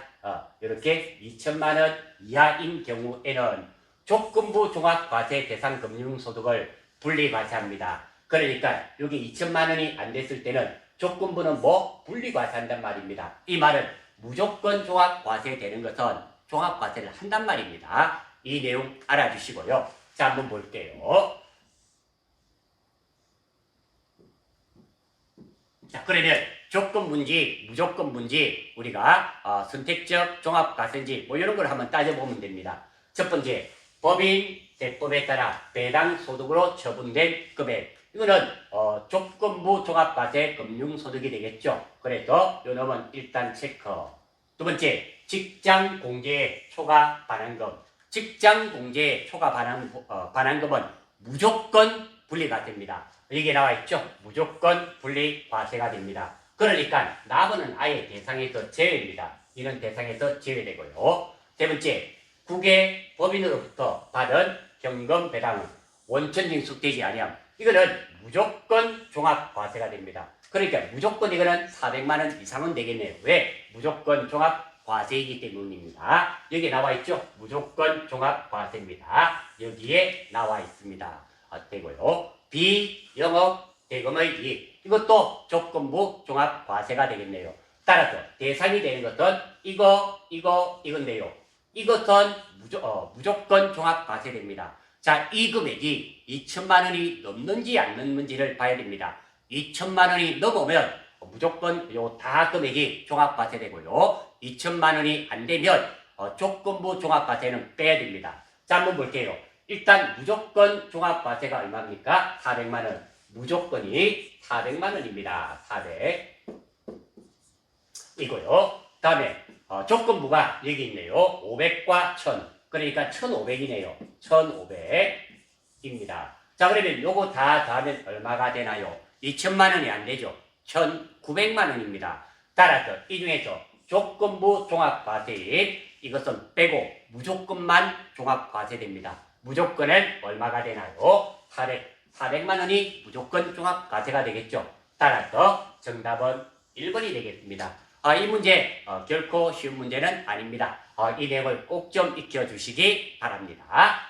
이렇게 2천만 원 이하인 경우에는 조건부 종합과세 대상 금융소득을 분리과세합니다. 그러니까 여기 2천만 원이 안 됐을 때는 조건부는 뭐 분리과세한단 말입니다. 이 말은 무조건 종합과세 되는 것은 종합과세를 한단 말입니다. 이 내용 알아주시고요. 자, 한번 볼게요. 자, 그러면 조건부인지 무조건부인지 우리가 선택적 종합과세인지 뭐 이런 걸 한번 따져보면 됩니다. 첫 번째, 법인 세법에 따라 배당 소득으로 처분된 금액. 이거는 조건부 종합과세 금융소득이 되겠죠. 그래서 요 놈은 일단 체크. 두 번째, 직장 공제의 초과 반환금. 직장 공제의 초과 반환금은 무조건 분리가 됩니다. 여기 나와 있죠. 무조건 분리과세가 됩니다. 그러니까 나머지는 아예 대상에서 제외입니다. 이는 대상에서 제외되고요. 세 번째, 국외 법인으로부터 받은 현금 배당은 원천징수되지 아니함. 이거는 무조건 종합과세가 됩니다. 그러니까 무조건 이거는 400만 원 이상은 되겠네요. 왜? 무조건 종합과세이기 때문입니다. 여기 나와 있죠? 무조건 종합과세입니다. 여기에 나와 있습니다. 되고요. 비영업 대금의 이익. 이것도 조건부 종합과세가 되겠네요. 따라서 대상이 되는 것은 이건데요. 이것은 무조건 종합과세됩니다. 자, 이 금액이 2천만 원이 넘는지 안 넘는지를 봐야 됩니다. 2천만 원이 넘으면 무조건 요 다 금액이 종합과세되고요. 2천만 원이 안 되면 조건부 종합과세는 빼야 됩니다. 자, 한번 볼게요. 일단 무조건 종합과세가 얼마입니까? 400만 원. 무조건이 400만 원입니다. 400 이고요. 다음에 조건부가 여기 있네요. 500과 1000. 그러니까 1500이네요. 1500입니다. 자, 그러면 요거 다 더하면 얼마가 되나요? 2천만 원이 안 되죠. 1900만 원입니다. 따라서 이 중에서 조건부 종합과세인 이것은 빼고 무조건만 종합과세됩니다. 무조건은 얼마가 되나요? 400만 원이 무조건 종합과세가 되겠죠. 따라서 정답은 1번이 되겠습니다. 이 문제 결코 쉬운 문제는 아닙니다. 이 내용을 꼭 좀 익혀주시기 바랍니다.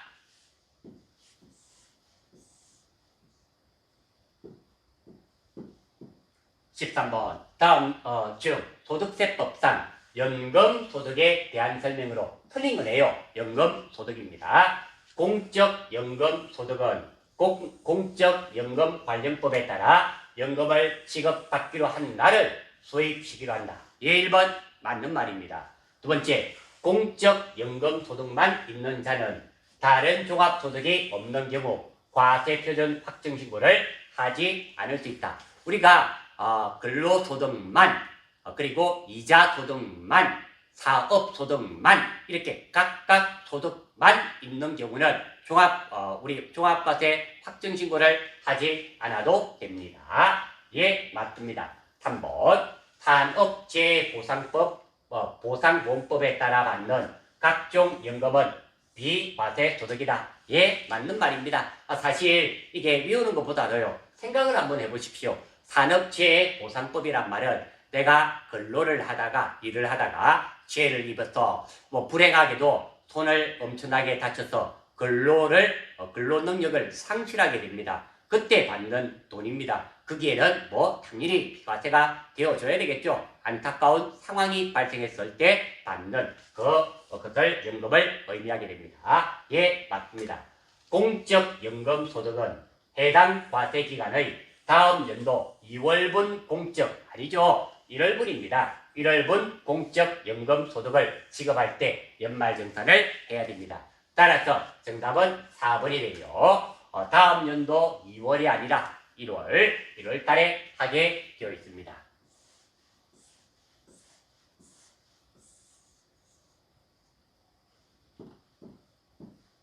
13번 다음 중 소득세법상 연금소득에 대한 설명으로 틀린 거네요. 연금소득입니다. 공적연금소득은 공적연금관련법에 따라 연금을 지급받기로 한 날을 수입시기로 한다. 예, 1번 맞는 말입니다. 두 번째, 공적연금소득만 있는 자는 다른 종합소득이 없는 경우 과세표준 확정신고를 하지 않을 수 있다. 우리가 근로소득만 그리고 이자소득만 사업소득만 이렇게 각각 소득만 있는 경우는 우리 종합과세 확정신고를 하지 않아도 됩니다. 예, 맞습니다. 3번 산업재해보상법 보상보험법에 따라 받는 각종 연금은 비과세 소득이다. 예, 맞는 말입니다. 사실 이게 외우는 것보다도요 생각을 한번 해보십시오. 산업재해보상법이란 말은 내가 근로를 하다가 일을 하다가 재해를 입어서 불행하게도 손을 엄청나게 다쳐서 근로 능력을 상실하게 됩니다. 그때 받는 돈입니다. 거기에는 당연히 비과세가 되어줘야 되겠죠. 안타까운 상황이 발생했을 때 받는 그것을 연금을 의미하게 됩니다. 예, 맞습니다. 공적연금소득은 해당 과세기간의 다음 연도 2월분 공적 아니죠. 1월분입니다. 1월분 공적연금소득을 지급할 때 연말정산을 해야 됩니다. 따라서 정답은 4번이 되요. 다음 연도 2월이 아니라 1월 달에 하게 되어 있습니다.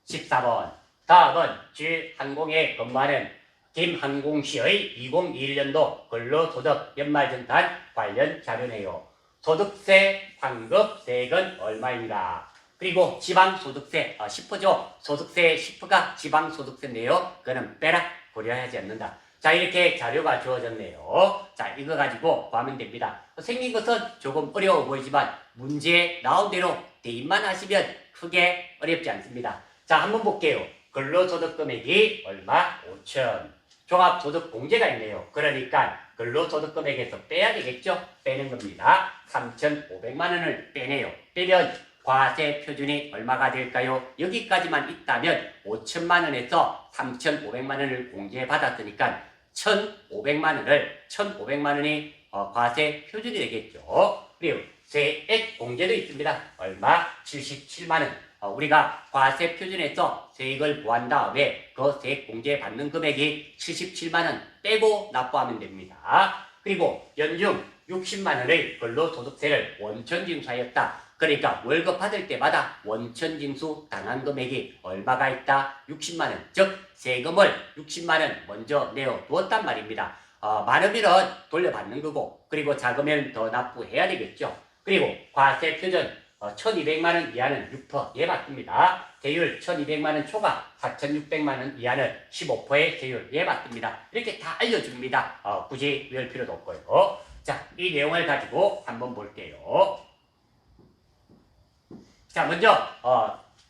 14번. 다음은 G항공에 근무하는 김항공씨의 2021년도 근로소득 연말정산 관련 자료네요. 소득세 환급세액은 얼마입니다. 그리고 지방소득세 10%죠. 소득세 10%가 지방소득세인데요. 그거는 빼라, 고려하지 않는다. 자, 이렇게 자료가 주어졌네요. 자, 이거 가지고 구하면 됩니다. 생긴 것은 조금 어려워 보이지만 문제에 나온 대로 대입만 하시면 크게 어렵지 않습니다. 자, 한번 볼게요. 근로소득 금액이 얼마? 5천. 종합소득공제가 있네요. 그러니까 근로소득 금액에서 빼야 되겠죠? 빼는 겁니다. 3,500만 원을 빼내요. 빼면 과세 표준이 얼마가 될까요? 여기까지만 있다면 5천만 원에서 3,500만 원을 공제받았으니까 1,500만 원이 과세 표준이 되겠죠. 그리고 세액 공제도 있습니다. 얼마? 77만 원. 우리가 과세 표준에서 세액을 구한 다음에 그 세액 공제 받는 금액이 77만 원 빼고 납부하면 됩니다. 그리고 연중 60만 원의 근로소득세를 원천징수하였다. 그러니까 월급 받을 때마다 원천징수 당한 금액이 얼마가 있다? 60만 원. 즉 세금을 60만 원 먼저 내어두었단 말입니다. 많으면 돌려받는 거고, 그리고 작으면 더 납부해야 되겠죠. 그리고 과세 표준 1,200만 원 이하는 6% 예받습니다. 세율 1,200만 원 초과 4,600만 원 이하는 15%의 세율 예받습니다. 이렇게 다 알려줍니다. 굳이 외울 필요도 없고요. 자, 이 내용을 가지고 한번 볼게요. 자, 먼저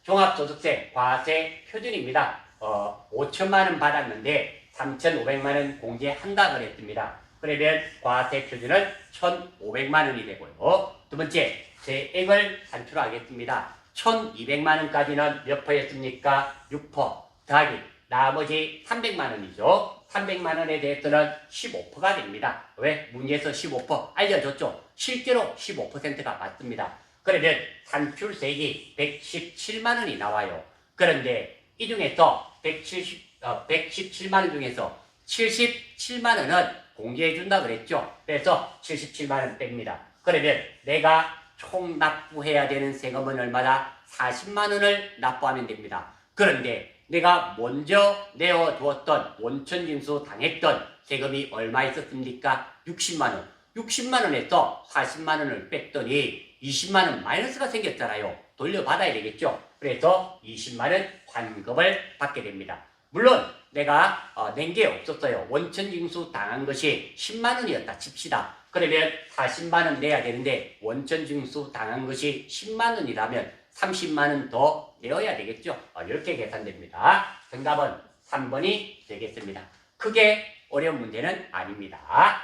종합소득세 과세 표준입니다. 5천만 원 받았는데 3,500만 원 공제한다 그랬습니다. 그러면 과세 표준은 1,500만 원이 되고요. 두 번째, 세액을 산출하겠습니다. 1,200만 원까지는 몇 퍼였습니까? 6% 더하기 나머지 300만 원이죠. 300만 원에 대해서는 15%가 됩니다. 왜? 문제에서 15% 알려줬죠. 실제로 15%가 맞습니다. 그러면 산출세액이 117만 원이 나와요. 그런데 이 중에서 117만 원 중에서 77만 원은 공제해준다 그랬죠. 그래서 77만 원 뺍니다. 그러면 내가 총 납부해야 되는 세금은 얼마다? 40만 원을 납부하면 됩니다. 그런데 내가 먼저 내어두었던 원천징수 당했던 세금이 얼마 있었습니까? 60만 원. 60만 원에서 40만 원을 뺐더니 20만 원 마이너스가 생겼잖아요. 돌려받아야 되겠죠. 그래서 20만 원 환급을 받게 됩니다. 물론 내가 낸 게 없었어요. 원천징수 당한 것이 10만 원이었다 칩시다. 그러면 40만 원 내야 되는데 원천징수 당한 것이 10만 원이라면 30만 원 더 내어야 되겠죠. 이렇게 계산됩니다. 정답은 3번이 되겠습니다. 크게 어려운 문제는 아닙니다.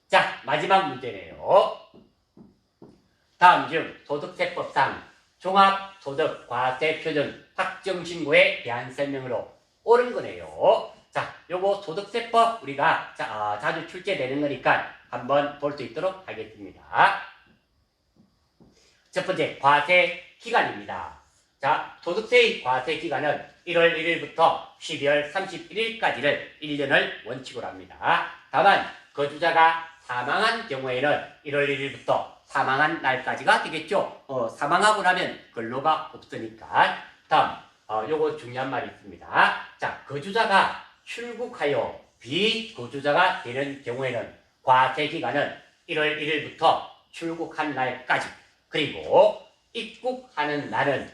자, 마지막 문제네요. 다음 중 소득세법상 종합소득과세 표준 확정신고에 대한 설명으로 옳은 거네요. 자, 요거 소득세법 우리가 자주 출제되는 거니까 한번 볼 수 있도록 하겠습니다. 첫 번째, 과세 기간입니다. 자, 소득세의 과세 기간은 1월 1일부터 12월 31일까지를 1년을 원칙으로 합니다. 다만 거주자가 사망한 경우에는 1월 1일부터 사망한 날까지가 되겠죠. 사망하고 나면 근로가 없으니까. 다음, 요거 중요한 말이 있습니다. 자, 거주자가 출국하여 비거주자가 되는 경우에는 과세 기간은 1월 1일부터 출국한 날까지, 그리고 입국하는 날은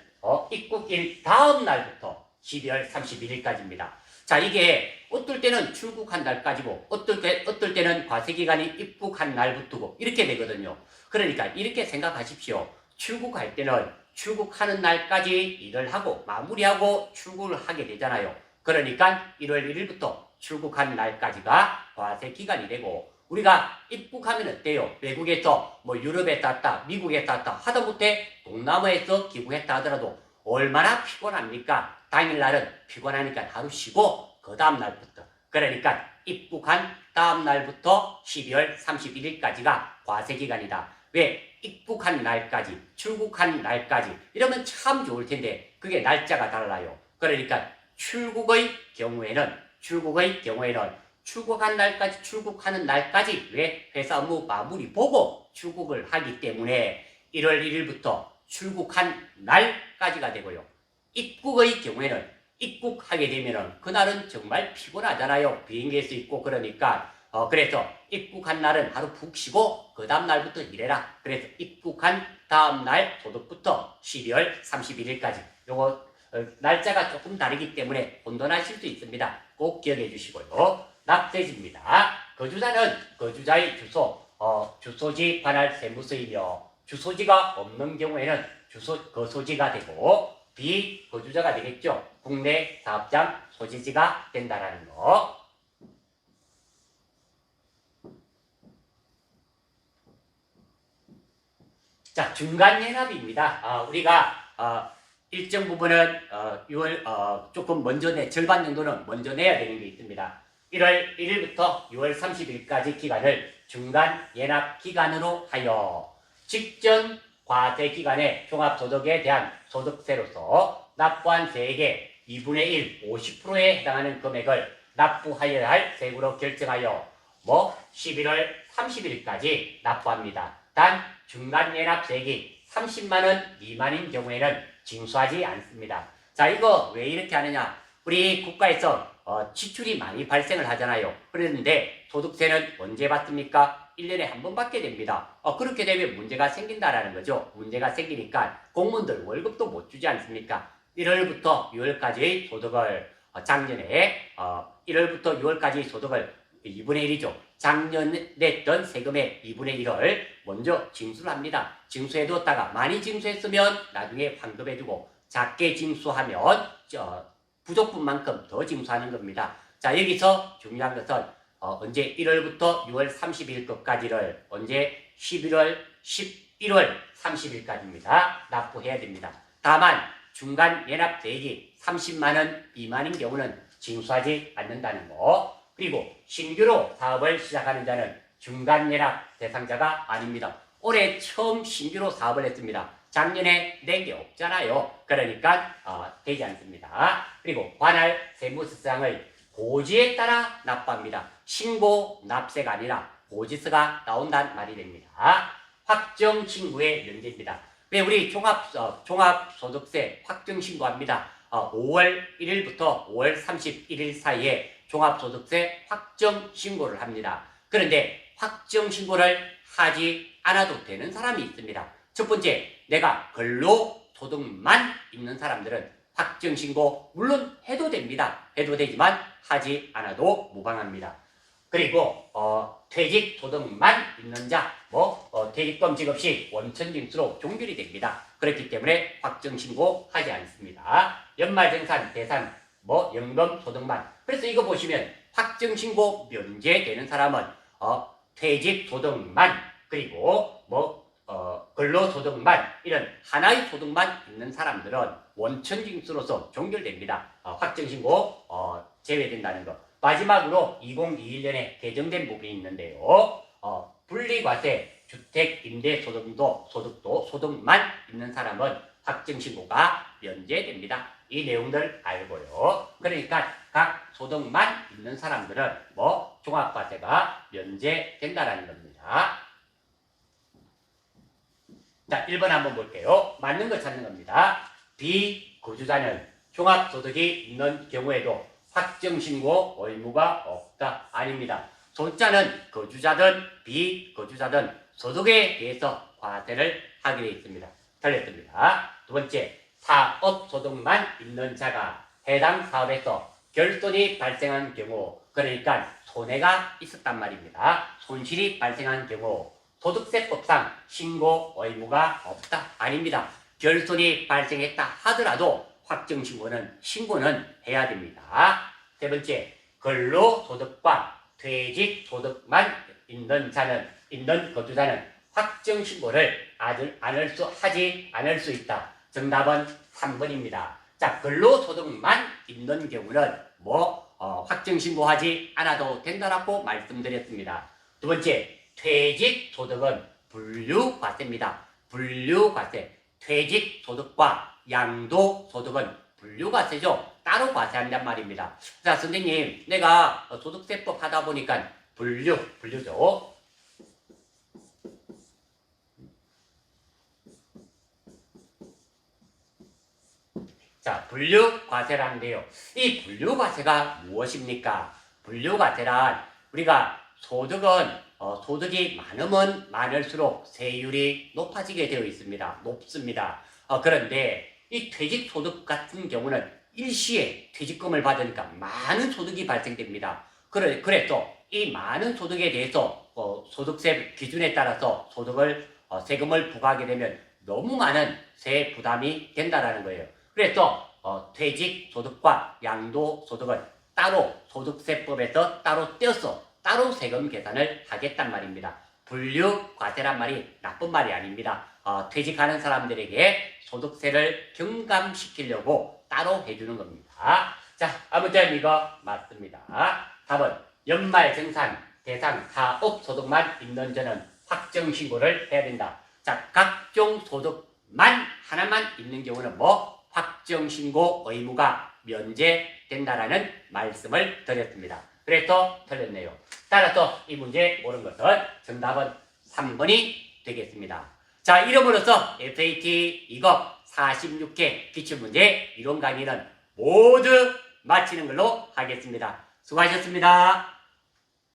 입국일 다음 날부터 12월 31일까지입니다. 자, 이게 어떨 때는 출국한 날까지고 어떨 때는 과세기간이 입국한 날부터고 이렇게 되거든요. 그러니까 이렇게 생각하십시오. 출국할 때는 출국하는 날까지 일을 하고 마무리하고 출국을 하게 되잖아요. 그러니까 1월 1일부터 출국한 날까지가 과세기간이 되고, 우리가 입국하면 어때요? 외국에서 유럽에 왔다, 미국에 왔다 하다못해 동남아에서 귀국했다 하더라도 얼마나 피곤합니까? 당일날은 피곤하니까 하루 쉬고 그 다음 날부터, 그러니까 입국한 다음 날부터 12월 31일까지가 과세기간이다. 왜? 입국한 날까지, 출국한 날까지 이러면 참 좋을 텐데 그게 날짜가 달라요. 그러니까 출국의 경우에는 출국한 날까지, 출국하는 날까지 왜? 회사 업무 마무리 보고 출국을 하기 때문에 1월 1일부터 출국한 날까지가 되고요. 입국의 경우에는 입국하게 되면은 그날은 정말 피곤하잖아요. 비행기에서 있고 그러니까 그래서 입국한 날은 하루 푹 쉬고 그 다음 날부터 일해라. 그래서 입국한 다음 날 소득부터 12월 31일까지 요거 날짜가 조금 다르기 때문에 혼돈하실 수 있습니다. 꼭 기억해 주시고요. 납세지입니다. 거주자는 거주자의 주소, 주소지 관할 세무서이며 주소지가 없는 경우에는 거소지가 되고 비거주자가 되겠죠. 국내 사업장 소지지가 된다라는 거. 자, 중간연합입니다. 우리가 일정 부분은 6월 조금 먼저 절반 정도는 먼저 내야 되는 게 있습니다. 1월 1일부터 6월 30일까지 기간을 중간연합 기간으로 하여 직전 과세 기간에 종합소득에 대한 소득세로서 납부한 세액의 2분의 1, 50%에 해당하는 금액을 납부하여야 할 세금으로 결정하여 11월 30일까지 납부합니다. 단 중간연합세액이 30만원 미만인 경우에는 징수하지 않습니다. 자, 이거 왜 이렇게 하느냐? 우리 국가에서 지출이 많이 발생을 하잖아요. 그런데 소득세는 언제 받습니까? 1년에 한 번 받게 됩니다. 그렇게 되면 문제가 생긴다라는 거죠. 문제가 생기니까 공무원들 월급도 못 주지 않습니까? 1월부터 6월까지의 소득을 작년에 1월부터 6월까지의 소득을 2분의 1이죠. 작년에 냈던 세금의 2분의 1을 먼저 징수를 합니다. 징수해두었다가 많이 징수했으면 나중에 환급해주고 작게 징수하면 부족분 만큼 더 징수하는 겁니다. 자, 여기서 중요한 것은 언제 1월부터 6월 30일 것까지를 언제 11월 30일까지입니다. 납부해야 됩니다. 다만 중간 연합세액이 30만원 미만인 경우는 징수하지 않는다는 거. 그리고 신규로 사업을 시작하는 자는 중간연합 대상자가 아닙니다. 올해 처음 신규로 사업을 했습니다. 작년에 낸 게 없잖아요. 그러니까 되지 않습니다. 그리고 관할 세무서장의 고지에 따라 납부합니다. 신고 납세가 아니라 고지서가 나온다는 말이 됩니다. 확정신고의 명제입니다. 왜 우리 종합소득세 확정신고합니다. 5월 1일부터 5월 31일 사이에 종합소득세 확정신고를 합니다. 그런데 확정신고를 하지 않아도 되는 사람이 있습니다. 첫 번째, 내가 근로소득만 있는 사람들은 확정신고 물론 해도 됩니다. 해도 되지만 하지 않아도 무방합니다. 그리고 퇴직소득만 있는 자, 퇴직금지 없이 원천징수로 종결이 됩니다. 그렇기 때문에 확정신고 하지 않습니다. 연말정산, 대산, 연금소득만. 그래서 이거 보시면 확정신고 면제되는 사람은 퇴직소득만 그리고 근로소득만 이런 하나의 소득만 있는 사람들은 원천징수로서 종결됩니다. 확정신고 제외된다는 거. 마지막으로 2021년에 개정된 부분이 있는데요. 분리과세, 주택임대소득도 소득만 있는 사람은 확정신고가 면제됩니다. 이 내용들 알고요. 그러니까 각 소득만 있는 사람들은 종합과세가 면제된다라는 겁니다. 자, 1번 한번 볼게요. 맞는 거 찾는 겁니다. 비거주자는 종합소득이 있는 경우에도 확정신고 의무가 없다. 아닙니다. 손자는 거주자든 비거주자든 소득에 대해서 과세를 하게 되어 있습니다. 틀렸습니다. 두 번째, 사업소득만 있는 자가 해당 사업에서 결손이 발생한 경우, 그러니까 손해가 있었단 말입니다. 손실이 발생한 경우 소득세법상 신고 의무가 없다. 아닙니다. 결손이 발생했다 하더라도 신고는 해야 됩니다. 세 번째, 근로소득과 퇴직소득만 있는 거주자는 확정신고를 하지 않을 수 있다. 정답은 3번입니다. 자, 근로소득만 있는 경우는 확정 신고하지 않아도 된다라고 말씀드렸습니다. 두 번째, 퇴직소득은 분류과세입니다. 분류과세. 퇴직소득과 양도소득은 분류과세죠. 따로 과세한단 말입니다. 자, 선생님, 내가 소득세법 하다 보니까 분류죠. 자, 분류과세라는데요. 이 분류과세가 무엇입니까? 분류과세란 우리가 소득이 많으면 많을수록 세율이 높아지게 되어 있습니다. 높습니다. 그런데 이 퇴직소득 같은 경우는 일시에 퇴직금을 받으니까 많은 소득이 발생됩니다. 그래서 이 많은 소득에 대해서 소득세 기준에 따라서 세금을 부과하게 되면 너무 많은 세 부담이 된다라는 거예요. 그래서 퇴직소득과 양도소득은 따로 소득세법에서 따로 떼어서 따로 세금 계산을 하겠단 말입니다. 분류과세란 말이 나쁜 말이 아닙니다. 퇴직하는 사람들에게 소득세를 경감시키려고 따로 해주는 겁니다. 자, 아무튼 이거 맞습니다. 답은 연말정산 대상 사업 소득만 있는 자는 확정신고를 해야 된다. 자, 각종 소득만 하나만 있는 경우는 확정신고 의무가 면제된다라는 말씀을 드렸습니다. 그래서 틀렸네요. 따라서 이 문제 옳은 것은 정답은 3번이 되겠습니다. 자, 이름으로써 SAT 2급 46회 기출문제 이론 강의는 모두 마치는 걸로 하겠습니다. 수고하셨습니다.